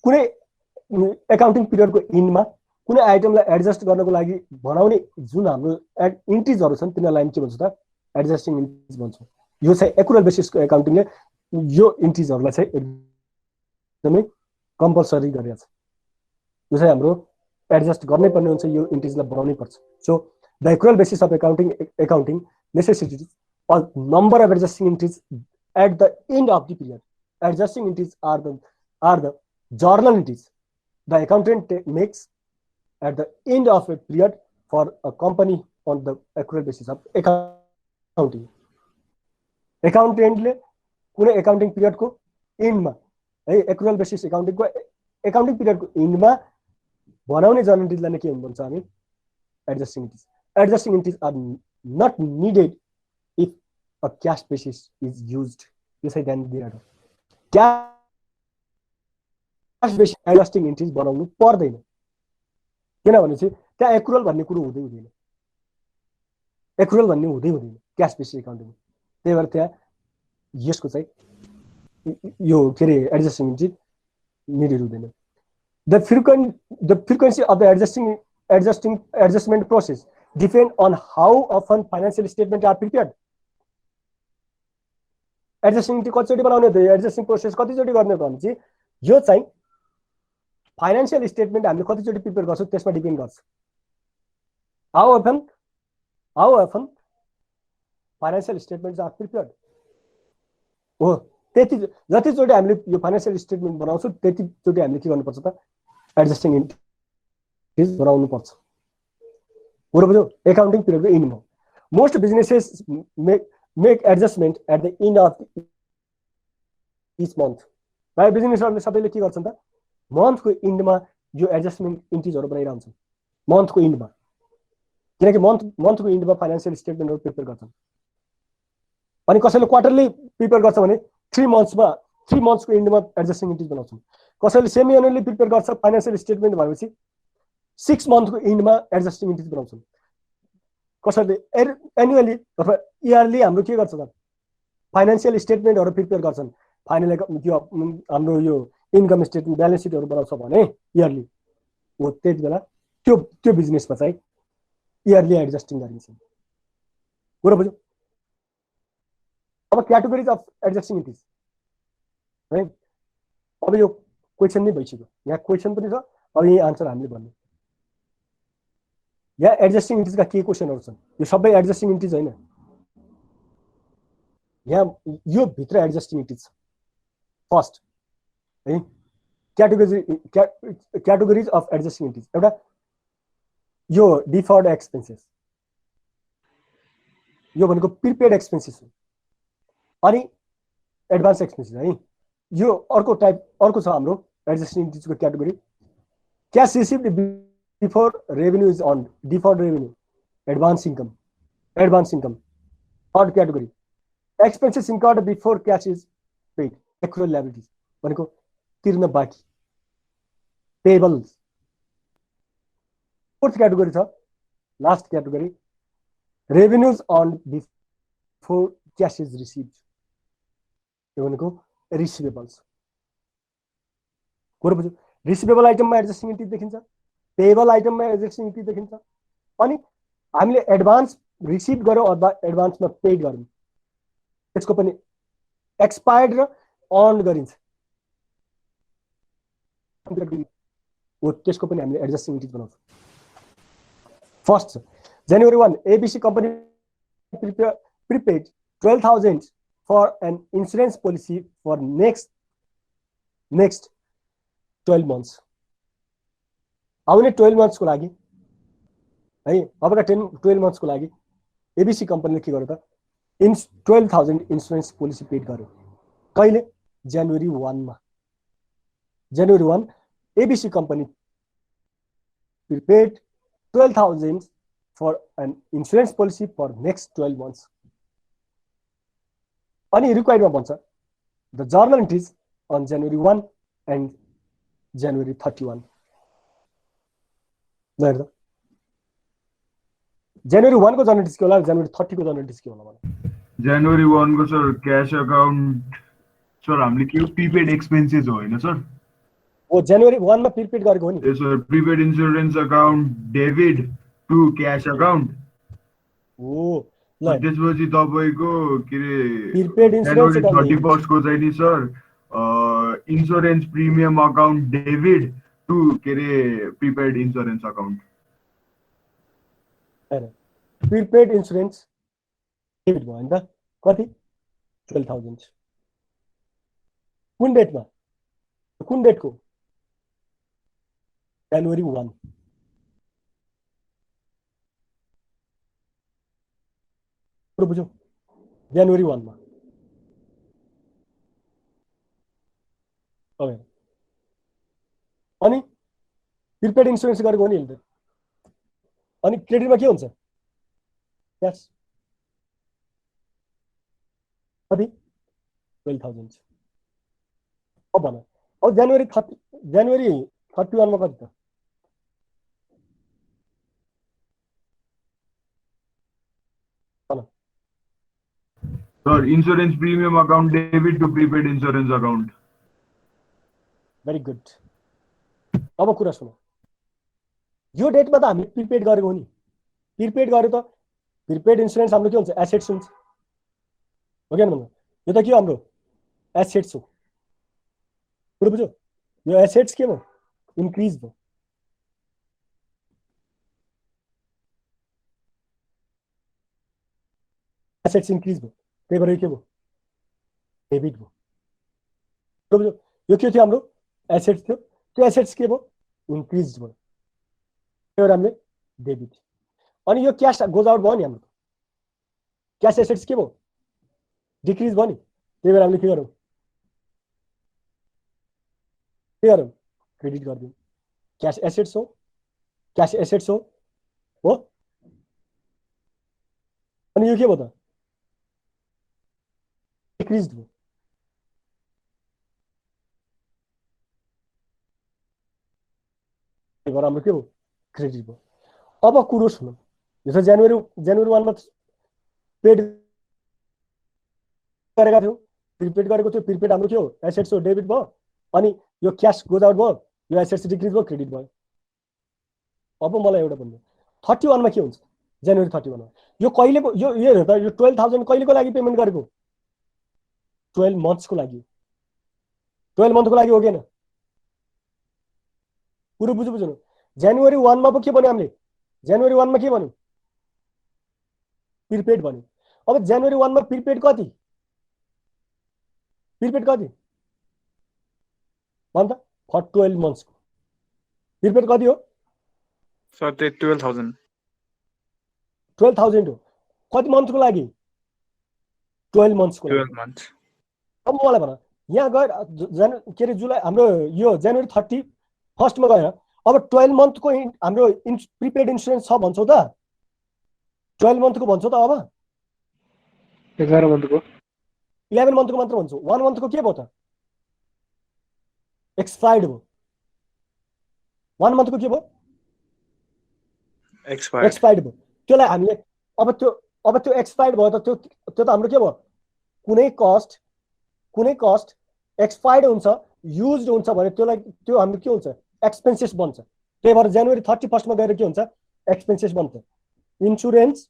कुनै एकाउन्टिङ पिरियडको इन्डमा कुनै आइटमलाई एडजस्ट गर्नको लागि बनाउने जुन हाम्रो इन्ट्रिजहरू छन् तिनीहरूलाई हामी के भन्छौँ त एडजस्टिङ इन्ट्रिज भन्छौँ। यो चाहिँ एक्रुअल बेसिसको एकाउन्टिङले यो इन्ट्रिजहरूलाई चाहिँ एकदमै कम्पलसरी गरेको छ। यो चाहिँ हाम्रो एडजस्ट गर्नै पर्ने हुन्छ यो इन्ट्रिजलाई बनाउनै पर्छ। So the accrual basis of accounting necessitates a number of adjusting entries at the end of the period. Adjusting entries are the journal entries the accountant makes at the end of a period for a company on the accrual basis of accounting. Accountantले कुनै accounting पिरियडको इन्डमा है accrual basis accounting पिरियडको इन्डमा बनाउने journal इन्ट्रिजलाई नै के भन्छ हामी adjusting इन्ट्रिज। Adjusting entries are not needed if a cash basis is used. You say then the other. Cash basis adjusting entries बनाउनु पर्दैन किनभने चाहिँ त्यहाँ एक्रुअल भन्ने कुरो हुँदै हुँदैन। एक्रुअल भन्ने हुँदै हुँदैन क्याश बेसिस एकाउन्टिङ। त्यही भएर त्यहाँ यसको चाहिँ यो के अरे एडजस्टिङ इन्ट्रिज निडेड हुँदैन। The frequency of the adjustment process depend on how often financial statements are prepared. Adjusting कतिचोटि बनाउने हो एडजस्टिङ प्रोसेस कतिचोटि गर्ने हो भने चाहिँ यो चाहिँ फाइनेन्शियल स्टेटमेन्ट हामीले कतिचोटि प्रिपेयर गर्छौँ त्यसमा डिपेन्ड गर्छ। How often financial statements are prepared हो त्यति जतिचोटि हामीले यो फाइनेन्शियल स्टेटमेन्ट बनाउँछौँ त्यतिचोटि हामीले के गर्नुपर्छ त एडजस्टिङ इन्ट्रिज बनाउनु पर्छ। कुरा बुझ्यौ? एकाउन्टिङ पिरियडको इन्डमा most businesses make adjustment at the end of each month. प्रायः बिजनेसहरूले सबैले के गर्छन् त मन्थको इन्डमा यो एडजस्टमेन्ट इन्ट्रिजहरू बनाइरहन्छन् मन्थको इन्डमा। किनकि मन्थको इन्डमा फाइनेन्शियल स्टेटमेन्टहरू प्रिपेयर गर्छन्। अनि कसैले क्वार्टरली प्रिपेयर गर्छ भने 3 मन्थ्सको इन्डमा एडजस्टिङ इन्ट्रिज बनाउँछन्। कसैले सेमी एनुअली प्रिपेयर गर्छ फाइनेन्शियल स्टेटमेन्ट भनेपछि 6 मन्थको इन्डमा एडजस्टिङ इन्ट्रिज बनाउँछौँ कसैले एनुअली अथवा इयरली हाम्रो के गर्छ त फाइनान्सियल स्टेटमेन्टहरू प्रिपेयर गर्छन् फाइनल त्यो हाम्रो यो इन्कम स्टेटमेन्ट ब्यालेन्स सिटहरू बनाउँछ भने इयरली हो त्यति बेला त्यो त्यो बिजनेसमा चाहिँ इयरली एडजस्टिङ गरिन्छ कुरा बुझ्यो अब क्याटेगोरिज अफ एडजस्टिङ इन्ट्रिज है अब यो क्वेसन नै भइसक्यो यहाँ क्वेसन पनि छ अब यही आन्सर हामीले भन्ने यहाँ एडजस्टिङ इन्ट्रिजका के क्वेसनहरू छन् यो सबै एडजस्टिङ इन्ट्रिज होइन यहाँ यो भित्र एडजस्टिङ इन्ट्रिज छ फर्स्ट है क्याटेगोरिज अफ एडजस्टिङ इन्ट्रिज एउटा यो डिफर्ड एक्सपेन्सेस यो भनेको प्रिपेड एक्सपेन्सेस हो अनि एडभान्स एक्सपेन्सेस है यो अर्को छ हाम्रो एडजस्टिङ इन्ट्रिजको category cash received before revenue is अन deferred revenue advance income third category expenses incurred before cash is paid accrual liabilities भनेको तिर्न बाँकी पेबल्स फोर्थ क्याटेगोरी छ लास्ट क्याटेगोरी रेभेन्यूज अन बिफोर क्यास इज रिसिभ्ड यो भनेको रिसिभेबल्स कुरो बुझ्यो रिसिभेबल आइटममा एडजस्टिङ इन्ट्रिज देखिन्छ पेबल आइटममा एडजस्टिङ इन्ट्रिज देखिन्छ अनि हामीले एडभान्स रिसिभ गर्यौँ अथवा एडभान्समा पेड गरौँ त्यसको पनि एक्सपायर्ड र अर्न गरिन्छ हो त्यसको पनि हामीले एडजस्टिङ इन्ट्रिज बनाउँछौँ first January 1 ABC company prepaid 12,000 for an insurance policy for next 12 months आउने 12 months को लागि है अबका 12 months को लागि ABC कम्पनीले के गर्यो त 12,000 इन्स्योरेन्स पोलिसी पेड गर्यो कहिले January 1 मा January 1 ABC company prepaid 12,000 for an insurance policy for next 12 months. Ani required bhancha the journal entries on January 1 and January 31. There. January 1 को journal entries के होला January 30 को journal entries के होला भने January 1 को सर क्याश अकाउन्ट सर हामीले के प्रिपेड एक्सपेन्सेस हो हैन सर वो January 1 मा प्रिपेड गरेको हो नि ए sir prepaid insurance account debit to cash account ओ ल त्यसपछि तपाईको के रे प्रिपेड इन्स्योरेन्स January 31 को चाहिँ नि sir insurance premium account debit to के रे prepaid insurance account prepaid insurance debit भयो नि त कति 12,000 कुन डेटमा कुन डेटको January 1 बुझ्यो January 1 मा ओके अनि प्रिपेड इन्स्योरेन्स गरेको हो नि यसले अनि क्रेडिटमा के हुन्छ क्यास कति 12,000 अब भन अब January 31 मा कति त sir insurance premium account debit to prepaid insurance account very good अब कुरा सुन यो डेटमा त हामी प्रिपेड गरेको हो नि प्रिपेड गर्यो त प्रिपेड इन्स्योरेन्स हाम्रो के हुन्छ एसेट्स हुन्छ हो कि भन्नु यो त के हो हाम्रो एसेट्स हो कुरो बुझ्यो यो एसेट्स के भयो इन्क्रिज भयो एसेट्स इन्क्रिज भयो त्यही भएर के भयो डेबिट भयो कुरो बुझ्यो यो के थियो हाम्रो एसेट्स थियो त्यो एसेट्स के भयो इन्क्रिज भयो त्यही भएर हामीले डेबिट अनि यो क्यास गोज आउट भयो नि हाम्रो क्यास एसेट्स के भयो डिक्रिज भयो नि त्यही भएर हामीले के गरौँ क्रेडिट गरिदिउँ क्यास एसेट्स हो अनि यो के भयो त डिक्रिज भयो त्यही भएर हाम्रो के भयो क्रेडिट भयो। अब कुरो सुनौँ, यो त जनवरी 1 मा पेड गरेका थियौँ, प्रिपेड गरेको थियो। प्रिपेड हाम्रो के हो? एसेट्स हो, डेबिट भयो। अनि यो क्यास गोज आउट भयो, यो एसेट्स डिक्रिज भयो, क्रेडिट भयो। अब मलाई एउटा भन्नु, 31 मा के हुन्छ? जनवरी 31 मा यो कहिलेको? यो हेर त, यो 12,000 कहिलेको लागि पेमेन्ट गरेको? 12 मन्थ्सको लागि। 12 मन्थको लागि हो कि होइन? कुरो बुझ्नु। जनवरी 1 मा पो के भन्यो हामीले? जनवरी 1 मा के भन्यो? प्रिपेड भन्यो। अब जनवरी 1 मा प्रिपेड कति? प्रिपेड कति भन्छ? फर 12 मन्थ्सको प्रिपेड कति हो? सर त्यो 12,000 12,000 हो। कति मन्थको लागि? 12 मन्थ्सको लागि। 12 months अब मलाई भन, यहाँ गएर के अरे जुलाई हाम्रो यो जनवरी 31 मा गएर अब 12 मन्थको हाम्रो प्रिपेड इन्सुरेन्स छ भन्छौ त? 12 मन्थको भन्छौ त? अब 11 मन्थको 11 मन्थको मात्र भन्छौ। 1 मन्थको के भयो त? एक्सपायर्ड भयो। 1 मन्थको के भयो? एक्सपायर्ड भयो। त्यसलाई हामीले अब त्यो एक्सपायर्ड भयो त त्यो त हाम्रो के भयो? कुनै कस्ट एक्सपायर्ड हुन्छ, युज्ड हुन्छ भने त्यो हाम्रो के हुन्छ? एक्सपेन्सेस बन्छ। त्यही भएर जनवरी 31 मा गएर के हुन्छ? एक्सपेन्सेस बन्छ। Insurance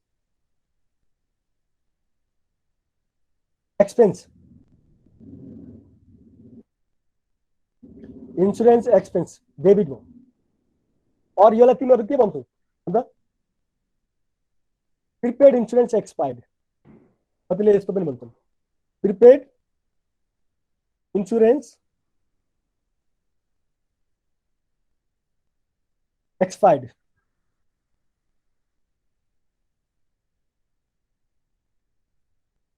expense, insurance expense debit भयो। और यसलाई तिमीहरू के भन्छौ? अन्त प्रिपेड इन्सुरेन्स एक्सपायर्ड, कतिले यस्तो पनि भन्छन्, प्रिपेड इन्सुरेन्स एक्सपायर्ड।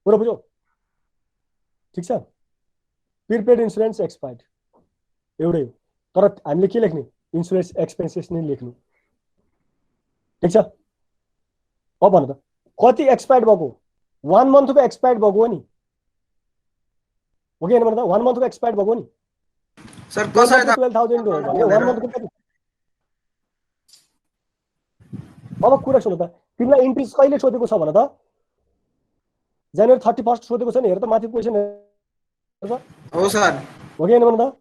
पुरो बुझ्यौ? ठिक छ? प्रिपेड इन्सुरेन्स एक्सपायर्ड एउटै हो, तर हामीले के लेख्ने? इन्सुरेन्स एक्सपेन्सेस नै लेख्नु। ठिक छ? अब भन त, कति एक्सपायर्ड भएको? 1 मन्थको एक्सपायर्ड भएको हो नि, हो कि होइन भन त? 1 मन्थको एक्सपायर्ड भएको हो नि सर। कसरी 12,000 हो भने 1 मन्थको कति? अब कुरा सुन त, तिमीलाई इन्ट्रेस्ट कहिले सोधेको छ भन त? जनवरी 31 सोधेको छ नि। हेर त माथि क्वेसन हो सर। हो कि होइन भन त?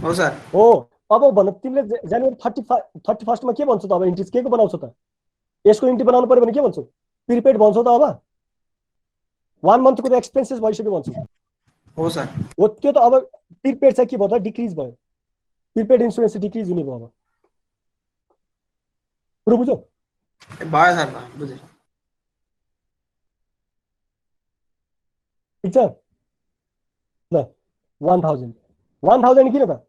हो सर। हो। अब भन, तिमीले जनवरी 31 मा के भन्छौ त? अब इन्ट्रेस्ट के को बनाउँछौ त? यसको इन्ट्री बनाउनु पर्यो भने के भन्छौ? प्रिपेड भन्छौ त? अब 1 मन्थको त एक्सपेन्सेस भइसक्यो भन्छौ। हो सर। हो, त्यो त अब प्रिपेड चाहिँ के भयो त? डिक्रिज भयो। प्रिपेड इन्सुरेन्स डिक्रिज हुने भयो। अब कुरो बुझ्यौ? भयो सर, बुझेँ। ठिक छ? ल 1000 किन त?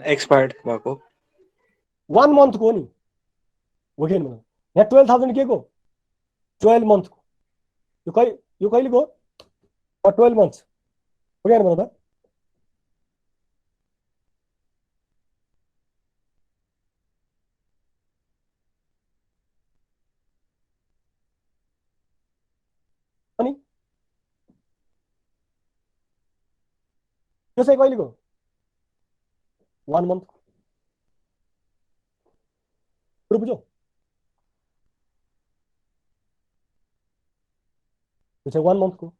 एक्सपायर्ड भएको 1 मन्थको हो नि, हो कि होइन? यहाँ 12,000 के को? 12 मन्थको। यो कहिलेको हो? 12 मन्थ्स, हो कि होइन भन त? अनि यो चाहिँ कहिलेको? 1 मन्थ। कुरो बुझ्यौ? यो चाहिँ 1 मन्थको।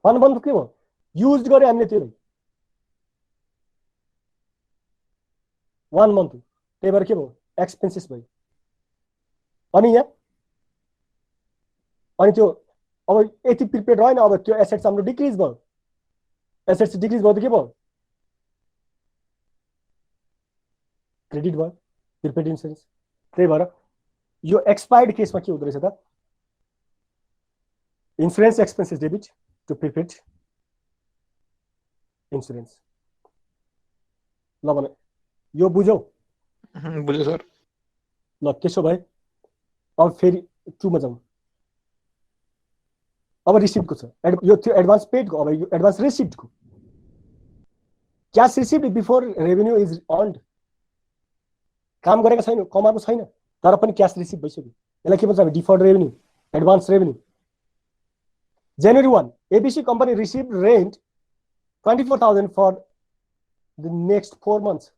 वन मन्थ के भयो? युज गरे हामीले त्यो 1 मन्थ, त्यही भएर के भयो? एक्सपेन्सेस भयो। अनि यहाँ अनि त्यो अब यति प्रिपेड रहेन। अब त्यो एसेट्स हाम्रो डिक्रिज भयो। एसेट्स डिक्रिज भयो त के भयो? क्रेडिट भयो, प्रिपेड इन्सुरेन्स। त्यही भएर यो एक्सपायर्ड केसमा के हुँदो रहेछ त? Insurance expenses debit to prepaid insurance. ल भने यो बुझ्यौ? बुझ्यो सर। ल त्यसो भए अब फेरि 2 मा जाउँ। अब रिसिप्टको छ, यो थियो एडभान्स पेडको। अब यो एडभान्स रिसिप्टको। Cash receipt before revenue is earned. काम गरेको छैन, कमाएको छैन, तर पनि क्यास रिसिप्ट भइसक्यो। यसलाई के भन्छ? Deferred revenue, advance revenue. January 1, ABC company received rent 24,000 for the next 4 months.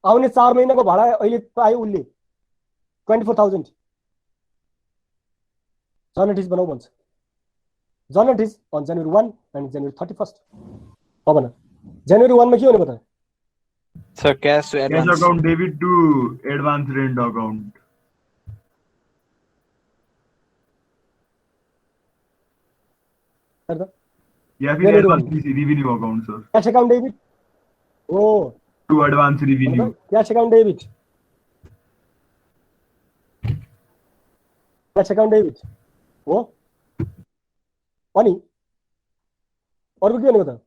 आउने 4 महिनाको भाडा अहिले पायो उसले 24,000. Journalities बनाऊ भन्छ. Journalities on January 1 and January 31st. अब न January 1 मा के हुने बताए? Sir, cash to Cash advance. account debit to advance rent account. या फिर January advance 1. revenue account sir. Cash account debit. Oh, To advance revenue. cash account debit. Cash account debit. हो अनि अर्को के भनेको त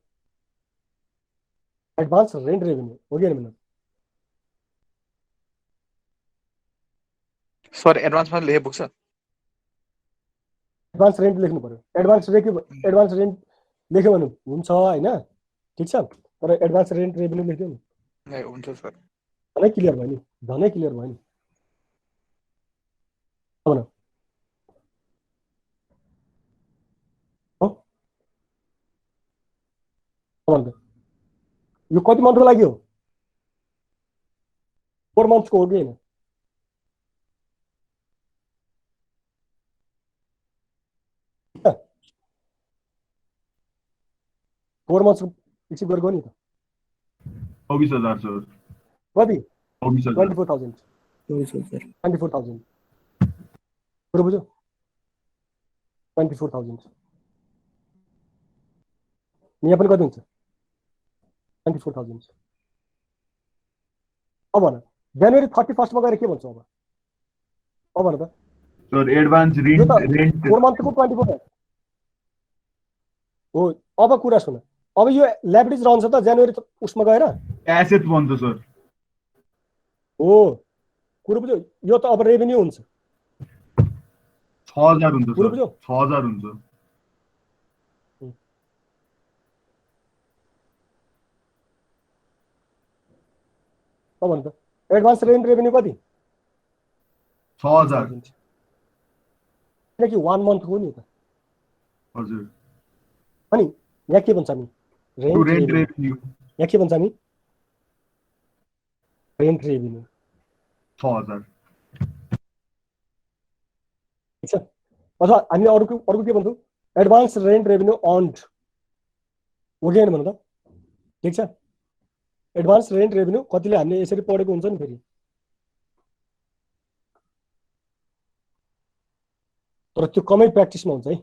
एडभान्स रेन्ट रेभेन्यू हो कि होइन? Sir, advance मा लेखे पुग्छ? एडभान्स रेन्ट लेख्नु पर्यो. एडभान्स रेन्ट लेख्यो भने हुन्छ होइन, ठिक छ, तर एडभान्स रेन्ट रेभेन्यू लेख्यो नि ए हुन्छ सर. झनै क्लियर भयो नि, झनै क्लियर भयो नि. अब न अब यो कति मन्थको लागि हो? 4 मन्थको हो कि होइन? फोर मन्थको रिसिभ गरेको नि त 24,000 sir. कति? 24,000. 24,000. 24,000 कुरो बुझ्यो? 24,000 यहाँ पनि कति हुन्छ? 24,000. अब भन जनवरी 31 मा गएर के भन्छ? अब भन त Sir, advance यो त rent 4 मन्थको 24 हो. अब कुरा सुन, अब यो ल्याबिलिटिज रहन्छ त जनवरी उसमा गएर asset भन्छ sir. हो. कुरो बुझ्यो? यो त अब रेभेन्यू हुन्छ. 6,000 हुन्छ कुरो sir. बुझ्यो? 6,000 हुन्छ. अब भन त एडभान्स रेन्ट रेभेन्यू कति? 6,000. किनकि 1 मन्थ हो नि त. हजुर. अनि यहाँ के भन्छ हामी? To rent rent revenue. यहाँ के भन्छ हामी? Rent revenue. 6,000. ठिक छ. अथवा हामी अर्को के भन्छौँ? एडभान्स रेन्ट रेभेन्यू अर्न्ड हो कि होइन भन त? ठिक छ. एडभान्स रेन्ट रेभेन्यू कतिले हामीले यसरी पढेको हुन्छ नि फेरि, तर त्यो कमै प्र्याक्टिसमा हुन्छ है.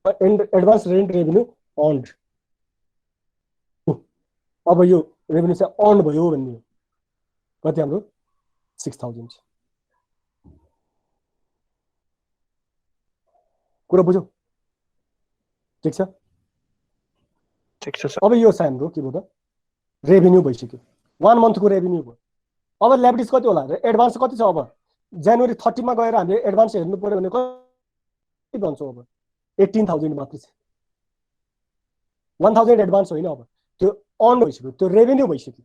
Advance rent revenue earned. अब यो रेभेन्यू चाहिँ अर्न भयो भन्ने हो. कति हाम्रो? 6,000. कुरा बुझ्यौ? ठिक छ. ठिक छ सर. अब यो चाहिँ हाम्रो के भयो त? रेभेन्यू भइसक्यो. 1 मन्थको रेभेन्यू भयो. अब ल्याबिलिटिज कति होला? एडभान्स कति छ? अब जनवरी 30 मा गएर हामीले एडभान्स हेर्नु पर्यो भने कति भन्छौँ? अब 18,000 मात्रै छ. 1,000 एडभान्स होइन. अब त्यो अर्न भइसक्यो, त्यो रेभेन्यू भइसक्यो.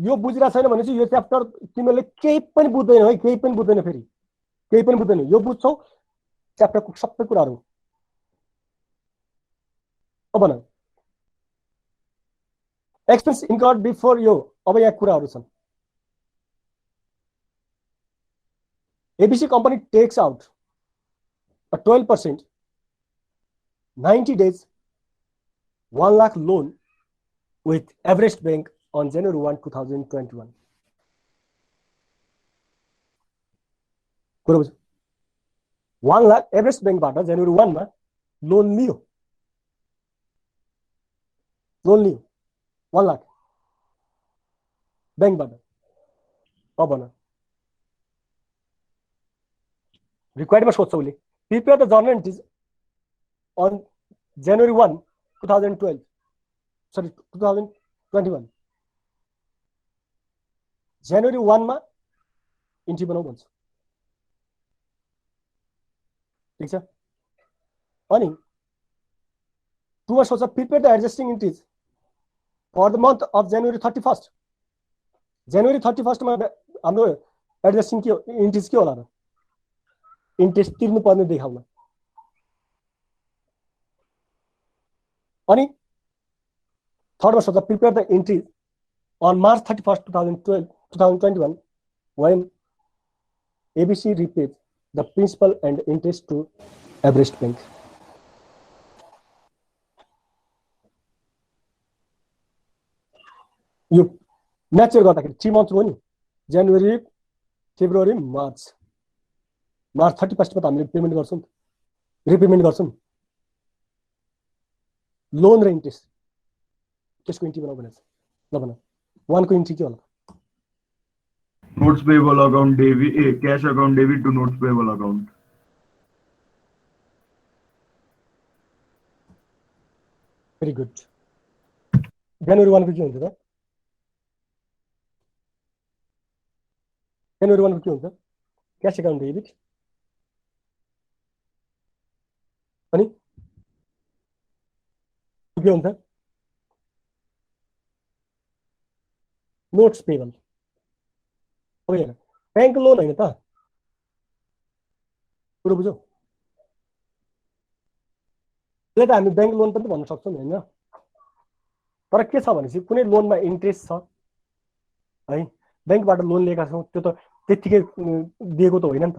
यो बुझिरहेको छैन भने चाहिँ यो च्याप्टर तिमीहरूले केही पनि बुझ्दैन है, केही पनि बुझ्दैन. फेरि केही पनि बुझ्दैन. यो बुझ्छौ च्याप्टरको सबै कुराहरू. अब भन एक्सपेन्स इन्कर्ड बिफोर यो. अब यहाँ कुराहरू छन्. ABC company takes out a 12% 90 days 1 lakh loan with Everest Bank on January 1, 2021. कुरो बुझ्यो? 1 lakh एभरेस्ट बैंकबाट जनवरी 1 मा लोन लियो. 1 lakh बैंकबाट. अब भन रिक्वायर्डमा सोध्छ उसले. Prepare the journal entries on January 1, 2012. Sorry, 2021. January 1 मा इन्ट्री बनाऊ भन्छ. ठिक छ. अनि टुमा सोच prepare the adjusting entries for the month of January 31st. January 31st मा हाम्रो एडजस्टिङ के इन्ट्रेस्ट के होला र इन्ट्रेस्ट तिर्नु पर्ने देखाउन अनि थर्डमा सोच्दा prepare the entry on March 31st 2021 when ABC repaid the principal and interest to Everest Bank. यो म्याचर गर्दाखेरि 3 मन्थ हो नि जनवरी फेब्रुअरी मार्च 31st मा त हामीले पेमेन्ट गर्छौं रिपेमेन्ट गर्छौं लोन र इन्ट्रेस्ट त्यसको इन्ट्री बनाउ भनेछ ल भन 1 को इन्ट्री के होला Notes payable account debit, cash account debit to notes payable account. Very good. January 1 को के हुन्छ त January 1 को के हुन्छ क्याश अकाउन्ट डेबिट अनि के हुन्छ नोट्स पेबल होइन ब्याङ्क लोन होइन त कुरो बुझ्यौ त्यसले त हामी ब्याङ्क लोन पनि भन्न सक्छौँ होइन तर के छ भनेपछि कुनै लोनमा इन्ट्रेस्ट छ है ब्याङ्कबाट लोन लिएका छौँ त्यो त त्यतिकै दिएको त होइन नि त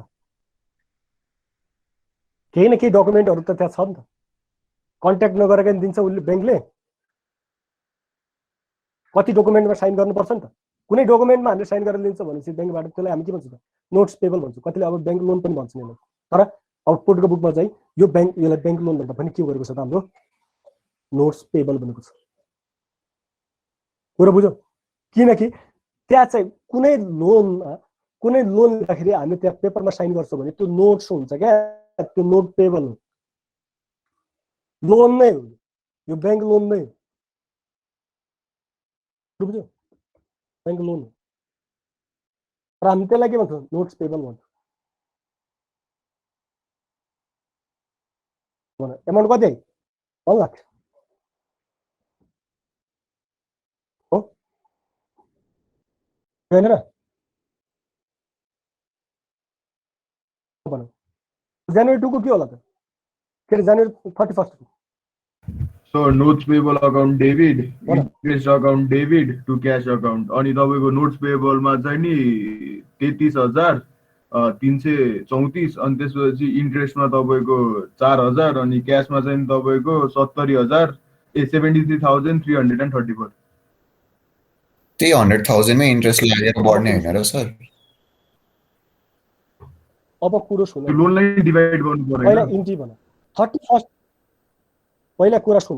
केही न केही डकुमेन्टहरू त त्यहाँ छ नि त कन्ट्याक्ट नगरेर दिन्छ उसले ब्याङ्कले कति डकुमेन्टमा साइन गर्नुपर्छ नि त कुनै डकुमेन्टमा हामीले साइन गरेर लिन्छ भनेपछि ब्याङ्कबाट त्यसलाई हामी के भन्छौँ त नोट्स पेबल भन्छौँ कतिले अब ब्याङ्क लोन पनि भन्छन् यसलाई तर आउटपुटको बुकमा चाहिँ यो ब्याङ्क यसलाई ब्याङ्क लोन भन्दा पनि के गरेको छ त हाम्रो नोट्स पेबल भनेको छ कुरा बुझ्यौ किनकि त्यहाँ चाहिँ कुनै लोन लिँदाखेरि हामीले त्यहाँ पेपरमा साइन गर्छौँ भने त्यो नोट्स हुन्छ क्या त्यो नोट पेबल हो लोन नै हो यो ब्याङ्क लोन नै हो बुझ्यौ ब्याङ्क लोन हो र हामी त्यसलाई के भन्छौँ नोट्स पेबल भन्छौँ एमाउन्ट कति 1 लाख हो होइन र जनवरी 2 को के होला त के अरे जनवरी 31st को So notes payable account debit, interest account debit to cash account. अनि तपाईको notes payable मा चाहिँ नि 33,334 अनि त्यसपछि इन्ट्रेस्टमा तपाईको 4,000 अनि क्याशमा चाहिँ तपाईको 73,334 त्यही 100,000 मै इन्ट्रेस्ट लागेर बढ्ने हैन र सर अब कुरो सुन लोनलाई डिभाइड गर्नु पर्यो पहिला इन्ट्री भन 31st पहिला कुरा सुन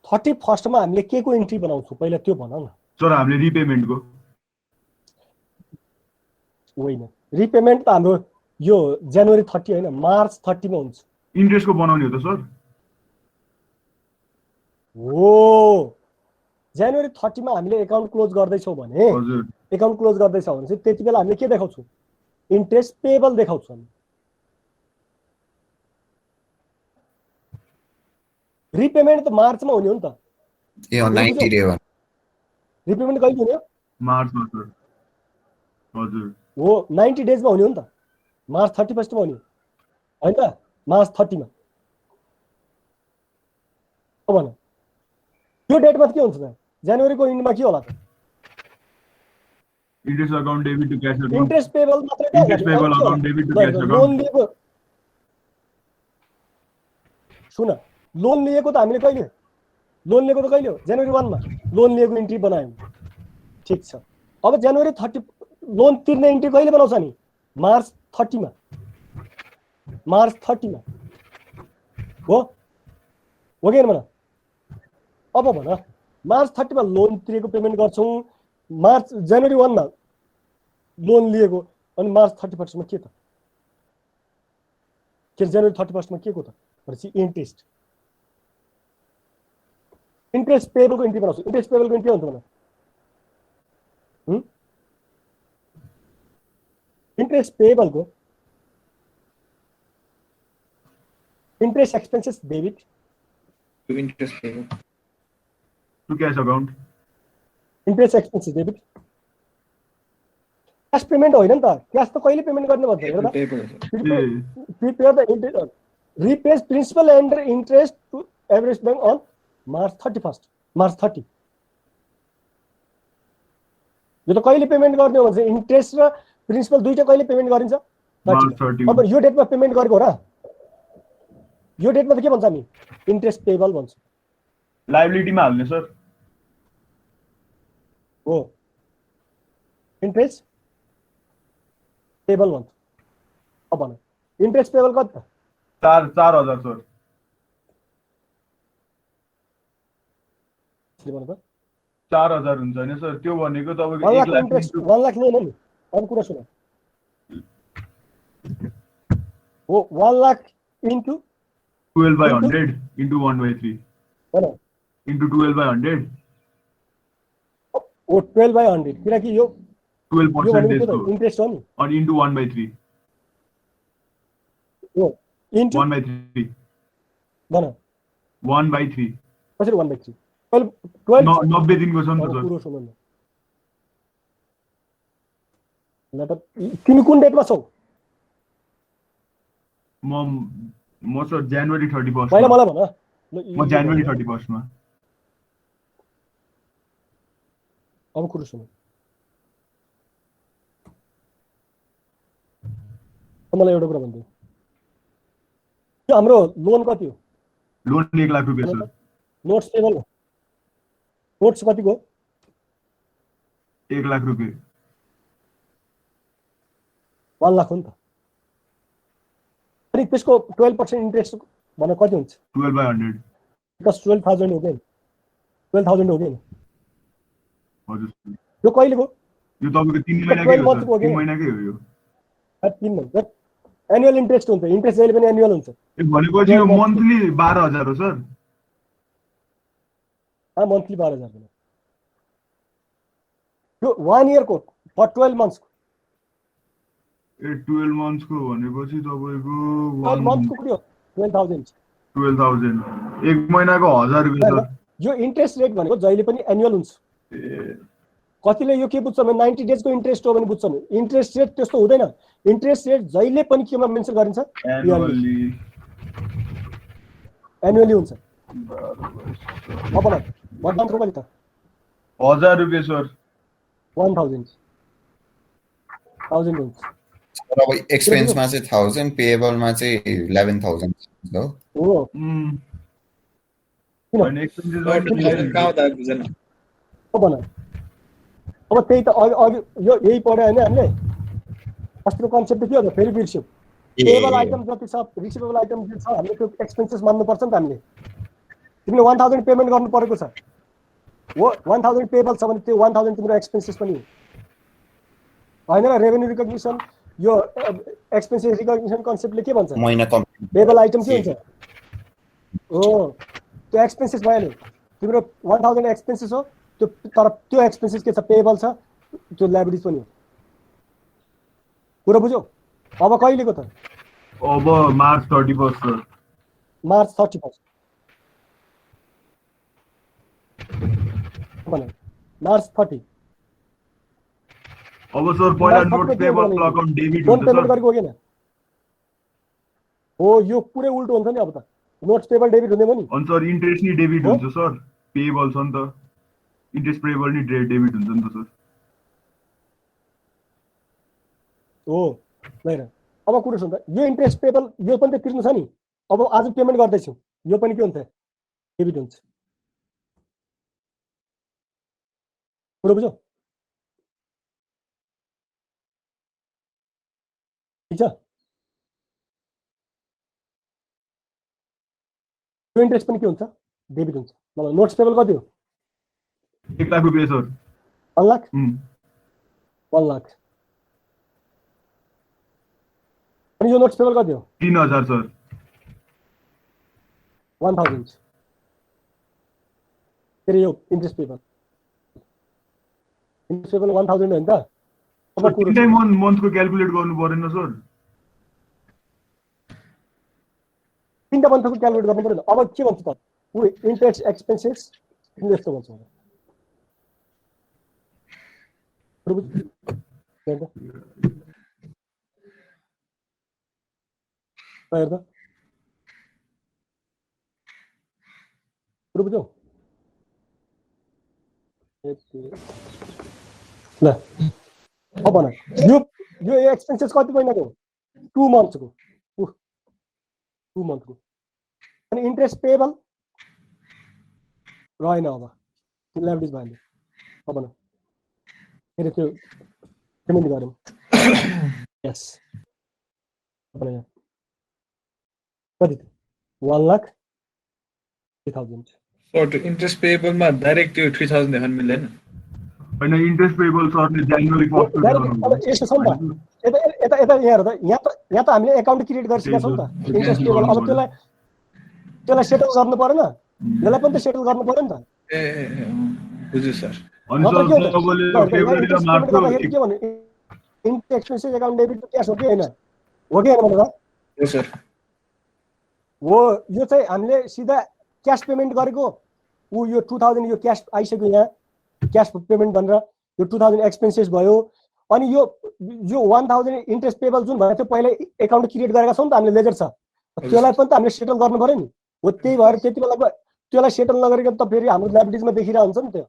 31st मा हामीले के को इन्ट्री बनाउँछौ पहिला त्यो भन न सर हामीले रिपेमेन्टको होइन रिपेमेन्ट त हाम्रो यो जनवरी 30 हैन मार्च 30 मा हुन्छ इन्ट्रेस्टको बनाउने हो त सर हो जनवरी 30 मा हामीले अकाउन्ट क्लोज गर्दैछौँ भने हजुर अकाउन्ट क्लोज गर्दैछौँ भने चाहिँ त्यतिबेला हामीले के देखाउँछौँ इन्ट्रेस्ट पेबल देखाउँछौँ रिपेमेन्ट त मार्चमा हुने हो नि त ए 90 डे हो रिपेमेन्ट कहिले हुने हो मार्चमा सर हजुर हो 90 डेज मा हुने हो नि त मार्च 31st मा हुने हैन त मार्च 30 मा हो भन यो डेटमा के हुन्छ त जनवरीको इन्डमा के होला त interest account debit to cash account interest payable मात्रै interest payable account debit to cash account loan लिएको सुन लोन लिएको त हामीले कहिले लोन लिएको त कहिले हो जनवरी 1 मा लोन लिएको इन्ट्री बनायौं ठीक छ अब जनवरी 30 लोन तिर्ने इन्ट्री कहिले बनाउँछ नि मार्च 30 मा मार्च 30 मा हो के भन अब भन मार्च 30 मा लोन तिरेको पेमेन्ट गर्छौं मार्च जनवरी 1 मा लोन लिएको अनि मार्च 31st मा के त के जनवरी 31st मा के को त भनेपछि इन्ट्रेस्ट पेबलको इन्ट्री बनाउँछु इन्ट्रेस्ट पेबलको इन्ट्री के हुन्छ भने इन्ट्रेस्ट पेबलको interest expenses debit To interest payable. To cash account interest expenses debit cash payment होइन नि त, क्यास त कहिले पेमेन्ट गर्ने भन्छ हेर्दा Payable, sir. Prepare the interest repays principal and interest to average bank on March 31 March 30 यो त कहिले पेमेन्ट गर्ने हो भन्छ इन्ट्रेस्ट र प्रिन्सिपल दुईटा कहिले पेमेन्ट गरिन्छ March 30. अब यो डेटमा पेमेन्ट गरेको हो र यो डेटमा त के भन्छ हामी इन्ट्रेस्ट पेबल भन्छ लाइबिलिटीमा हाल्ने सर हो इन्ट्रेस्ट पेबल भन्छ अब भन इन्ट्रेस्ट पेबल कति त 4,000 सर के भन्नु त 4,000 हुन्छ नि सर त्यो भनेको 1 तपाईको 1 लाख लाख इन्ट्रेस्ट 1 लाख लिएन नि अब कुरा सुन हो 1 लाख इन्टु 12/100 into 1/3 होइन into 12/100 हो 12/100 किनकि यो 12% भनेको यसको त इन्ट्रेस्ट हो नि अनि into 1/3 हो इन्टु 1/3 भन 1/3 कसरी 1/3 12 90 दिनको छ नि त अब सर कुरो सुन न ल त तिमी कुन डेटमा छौ म सर जनवरी 31 पहिला मलाई भन ल, म जनवरी 31 मा अब कुरो सुन मलाई एउटा कुरा भन्दै यो हाम्रो लोन कति हो लोन 1 लाख रुपैयाँ सर नोट्स पेबल हो नोट्स कतिको 1 लाख रुपैयाँ 1 लाख हो नि त अनि त्यसको 12% इन्ट्रेस्ट भन कति हुन्छ 12/100 प्लस 12,000 हो कि 12,000 हो कि हजुर सर यो कहिलेको यो तपाईको 3 महिनाकै 12 हो month को सर हो 3 क्या? महिनाकै हो यो 3 महिना एनुअल इन्ट्रेस्ट हुन्छ इन्ट्रेस्ट जहिले पनि एनुअल हुन्छ भनेपछि यो मन्थली 12,000 हो सर मन्थली 12,000 हो यो 1 इयरको फर 12 मन्थ्स ए 12 months को भनेपछि तपाईको 12 मन्थ्सको कति हो 12,000 12,000 एक महिनाको 1,000 रुपैयाँ सर यो इन्ट्रेस्ट रेट भनेको जहिले पनि एनुअल हुन्छ कतिले यो के बुझ्छ भने 90 डेजको इन्ट्रेस्ट हो भने बुझ्छ नि इन्ट्रेस्ट रेट त्यस्तो हुँदैन इन्ट्रेस्ट रेट जहिले पनि केमा मेन्सन गरिन्छ एनुअली एनुअली हुन्छ अब न मन्थको कति त 1,000 रुपैयाँ सर 1,000 1000 हुन्छ तर अब एक्सपेन्समा चाहिँ 1000 पेएबलमा चाहिँ 11,000 हो हो किन अनि एक्सपेन्सेस Sir, 2000 कहाँ होता है बुझेन अब न अब त्यही त अघि यो यही पढ्यो होइन हामीले अस्तिको कन्सेप्ट के हो फेरि बिर्स्यौँ पेएबल आइटम जति छ रिसिभेबल आइटम जे छ हामीले त्यो एक्सपेन्सेस मान्नुपर्छ नि त हामीले तिमीले 1000 पेमेन्ट गर्नु परेको छ हो 1000 पेएबल छ भने त्यो 1000 तिम्रो एक्सपेन्सेस पनि हो होइन र रेभेन्यू रिकग्निसन यो एक्सपेन्सेस रिकग्निसन कन्सेप्टले के भन्छ महिना कम पेएबल आइटम के हुन्छ हो त्यो एक्सपेन्सेस भयो नि तिम्रो 1000 एक्सपेन्सेस हो त्यो तर त्यो एक्सपेन्सेस के छ पेएबल छ त्यो लायबिलिटिज पनि हो कुरा बुझ्यौ अब कहिलेको त अब मार्च 31 सर मार्च 31 भने मार्च 30 अब सर पहिला मार्च नोट 30 पेबल के अकाउन्ट डेबिट लोन हुन्छ पेमेन्ट सर गरेको हो किन हो यो पुरै उल्टो हुन्छ नि अब त नोट्स पेबल डेबिट हुने भयो नि अनि सर इन्ट्रेस्ट नि डेबिट हो? हुन्छ सर पेबल छ नि त इन्ट्रेस्ट पेबल नि डेबिट हुन्छ नि त सर हो होइन अब कुरो सुन्दा यो इन्ट्रेस्ट पेबल यो पनि त तिर्नु छ नि अब आज पेमेन्ट गर्दैछु यो पनि के हुन्छ डेबिट हुन्छ कुरो बुझ्यौ ठिक छ यो इन्ट्रेस्ट पनि के हुन्छ डेबिट हुन्छ मतलब नोट्स पेबल कति हो 1 लाख रुपैयाँ सर 1 लाख उम्, 1 लाख अनि यो नोट्स पेबल कति हो 3,000 सर 1000 फेरि यो इन्ट्रेस्ट पेबल 1000 होइन त अब कुरो तिनटै मन्थको क्याल्कुलेट गर्नु परेन सर तीनटा मन्थको क्यालकुलेट गर्नु पर्यो अब के भन्छ त इन्ट्रेस्ट एक्सपेन्सेस यस्तो भन्छ हेर्दा हेर्दा कुरो बुझ्यौ ल अब भन यो एक्सपेन्सेस कति महिनाको 2 मन्थ्सको 2 मन्थको अनि इन्ट्रेस्ट पेएबल रहेन अब ल्याबडिज भयो अब भन फेरि त्यो पेमेन्ट गरौँ यस अब यहाँ कति 1,03,000 सर त्यो इन्ट्रेस्ट पेएबलमा डाइरेक्ट त्यो 3000 देखाउन मिल्दैन होइन इन्ट्रेस्ट पेबल सरले जानुअरी फर्स्ट अब यस्तो छ नि त यता यता यता यहाँ हेर त यहाँ त हामीले एकाउन्ट क्रिएट गरिसकेका छौँ नि त इन्ट्रेस्ट पेबल अब त्यसलाई सेटल गर्नु पर्दैन यसलाई पनि त सेटल गर्नु पर्यो नि त ए बुझ्यो सर अनि नत्र सर के हो तपाईँले त फेब्रुअरीमा इन्ट्रेस्ट पेमेन्ट मार्चको गर्दाखेरि के भन्नु interest expenses account debit cash हो कि होइन हो कि होइन भन्नु हो सर हो यो चाहिँ हामीले सिधा क्यास पेमेन्ट गरेको यो 2000 यो क्यास आइसक्यो यहाँ क्यास पेमेन्ट भनेर यो 2000 एक्सपेन्सेस भयो अनि यो 1000 इन्ट्रेस्ट पेबल जुन भनेको थियो पहिला एकाउन्ट क्रिएट गरेका छौँ नि त हामीले लेजर छ त्यसलाई पनि त हामीले सेटल गर्नु पर्यो नि हो त्यही भएर त्यति बेला त्यसलाई सेटल नगरेको त फेरि हाम्रो ल्याबिलिटिजमा देखिरहेको हुन्छ नि त्यो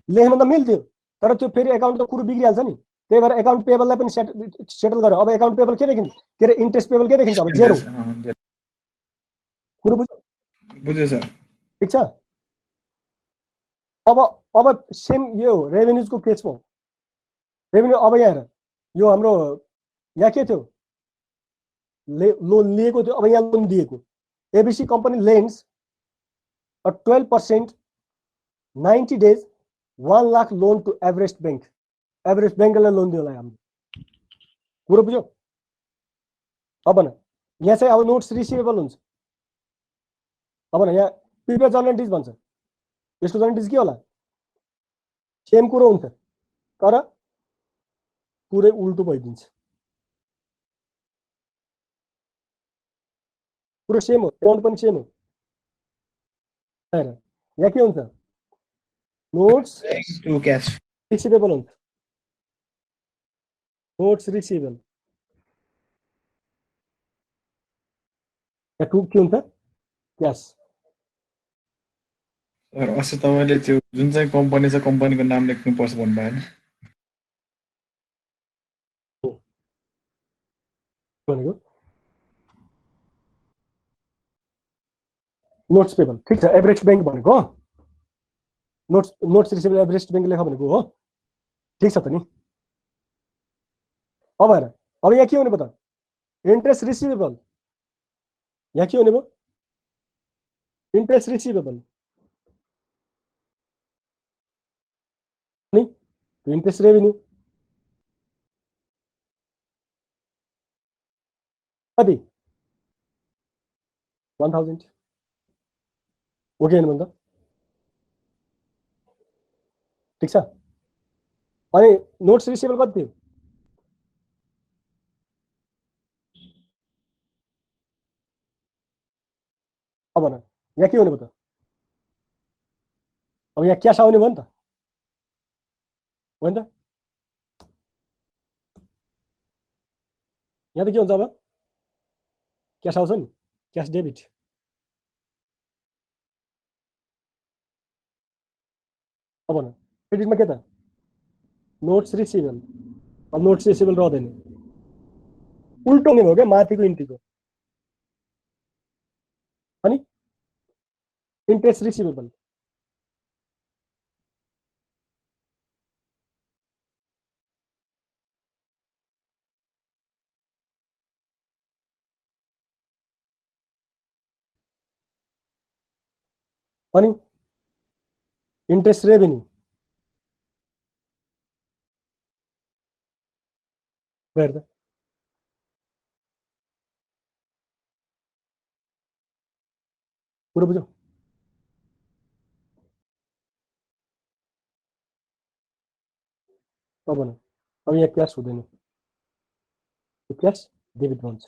लेख्न त मिल्थ्यो तर त्यो फेरि एकाउन्ट त कुरो बिग्रिहाल्छ नि त्यही भएर एकाउन्ट पेबललाई पनि सेटल गर्यो अब एकाउन्ट पेबल के देखिन्छ के अरे इन्ट्रेस्ट पेबल के देखिन्छ अब जेरो कुरो बुझ्यो सर ठिक छ अब सेम यो रेभेन्युजको केसमा रेभेन्यू अब यहाँ हेर यो हाम्रो यहाँ के थियो लोन लिएको थियो अब यहाँ लोन दिएको ABC company lends 12% 90 days 1 lakh loan to Everest ब्याङ्कले लोन दियो होला हाम्रो कुरो बुझ्यो अब न यहाँ चाहिँ अब नोट्स रिसिभेबल हुन्छ अब न यहाँ प्रिपेयर जर्नलिटिज भन्छ यसको जर्नलिटिज के होला सेम कुरो हुन्छ तर पुरै उल्टो भइदिन्छ कुरो सेम हो एकाउन्ट पनि सेम हो हेर यहाँ के हुन्छ नोट्स टु क्याश रिसिभेबल हुन्छ नोट्स रिसिभेबल यहाँ टु के हुन्छ क्यास सर अस्ति तपाईँले त्यो जुन चाहिँ कम्पनी छ कम्पनीको नाम लेख्नुपर्छ भन्नुभयो नि भनेको नोट्स पेबल ठिक छ एभरेस्ट ब्याङ्क भनेको नोट्स रिसिभेबल एभरेस्ट ब्याङ्क लेख भनेको हो ठिक छ त नि अब हेर अब यहाँ के हुने भयो त इन्ट्रेस्ट रिसिभेबल यहाँ के हुने भयो इन्ट्रेस्ट रिसिभेबल नि इन्ट्रेस्ट रेभेन्यू कति 1000 ओके होइन भन्दा ठिक छ अनि नोट्स रिसिभेबल कति थियो अब न यहाँ के हुने भयो त अब यहाँ क्यास आउने भयो नि त हो नि त यहाँ त के हुन्छ अब क्यास आउँछ नि क्यास डेबिट अब न क्रेडिटमा के त नोट्स रिसिभेबल अब नोट्स रिसिभेबल रहँदैन उल्टो नै भयो क्या माथिको इन्ट्रीको अनि इन्ट्रेस्ट रिसिभेबल अनि इन्ट्रेस्ट रेभेन्यू हेर्दा कुरो बुझ्यौ अब न अब यहाँ क्यास हुँदैन क्यास डेबिट भन्छ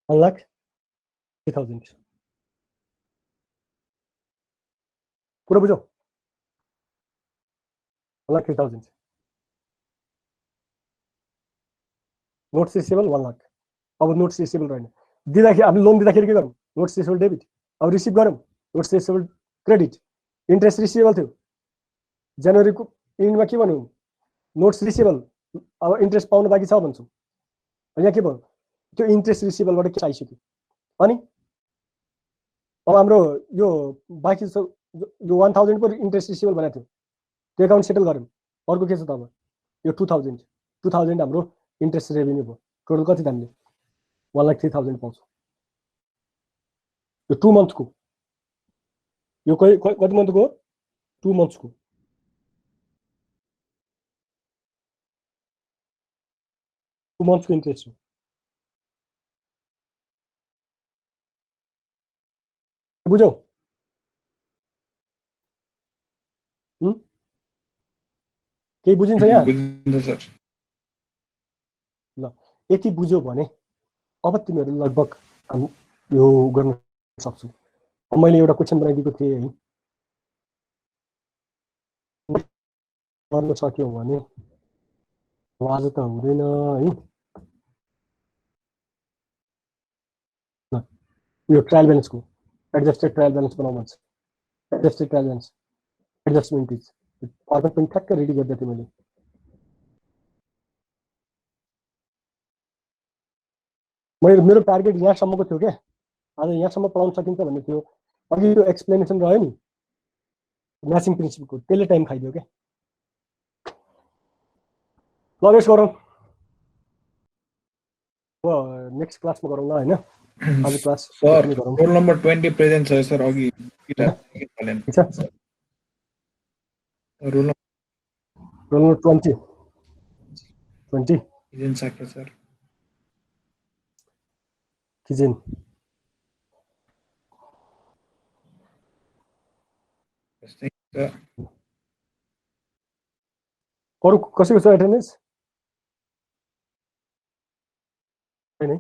1,03,000 कुरा बुझ्यौ 1,03,000 नोट्स रिसिभेबल 1 लाख अब नोट्स रिसिभेबल रहेन दिँदाखेरि हामीले लोन दिँदाखेरि के गरौँ नोट्स रिसिभेबल डेबिट अब रिसिभ गरौँ notes receivable credit interest receivable थियो जनवरीको इन्डमा के भन्यौ नोट्स रिसिभेबल अब इन्ट्रेस्ट पाउनु बाँकी छ भन्छौ यहाँ के भयो त्यो इन्ट्रेस्ट रिसिभेबलबाट के आइसक्यो अनि अब हाम्रो यो बाँकी छ यो 1,000 को इन्ट्रेस्ट रिसिभेबल भनेको थियो त्यो एकाउन्ट सेटल गरौँ अर्को के छ त अब यो 2,000 हाम्रो इन्ट्रेस्ट रेभेन्यू भयो टोटल कति त हामीले 1,03,000 पाउँछौँ यो 2 मन्थको यो कति मन्थको हो 2 मन्थ्सको इन्ट्रेस्ट हो बुझ्यौ केही बुझिन्छ यहाँ बुझ्नु सर ल यति बुझ्यौ भने अब तिमीहरू लगभग यो गर्न सक्छौ मैले एउटा क्वेसन बनाइदिएको थिएँ है गर्न सक्यौ भने आज त हुँदैन है यो ट्रायल ब्यालेन्सको एडजस्टेड ट्रायल ब्यालेन्स बनाउनु भन्छ adjusted trial balance adjustment is format पनि ठ्याक्क रेडी गरिदिएको थिएँ मैले मेरो टार्गेट यहाँसम्मको थियो क्या आज यहाँसम्म पढाउन सकिन्छ भन्ने थियो अघि त्यो एक्सप्लेनेसन रह्यो नि म्याचिङ प्रिन्सिपलको त्यसले टाइम खाइदियो क्या ल रेस्ट गरौँ अब नेक्स्ट क्लासमा गरौँ ल होइन आज क्लास सर गरौँ रोल नम्बर 20 प्रेजेन्ट छ सर अघि ठिक छ रोल नम्बर 20 प्रेजेन्ट सक्यो सर किचन अरू कसैको छ एटेन्डेन्स होइन है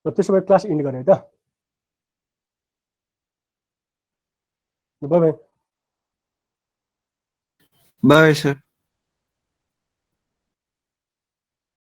र त्यसो भए क्लास इन्ड गरे है त बाई बाई बाई सर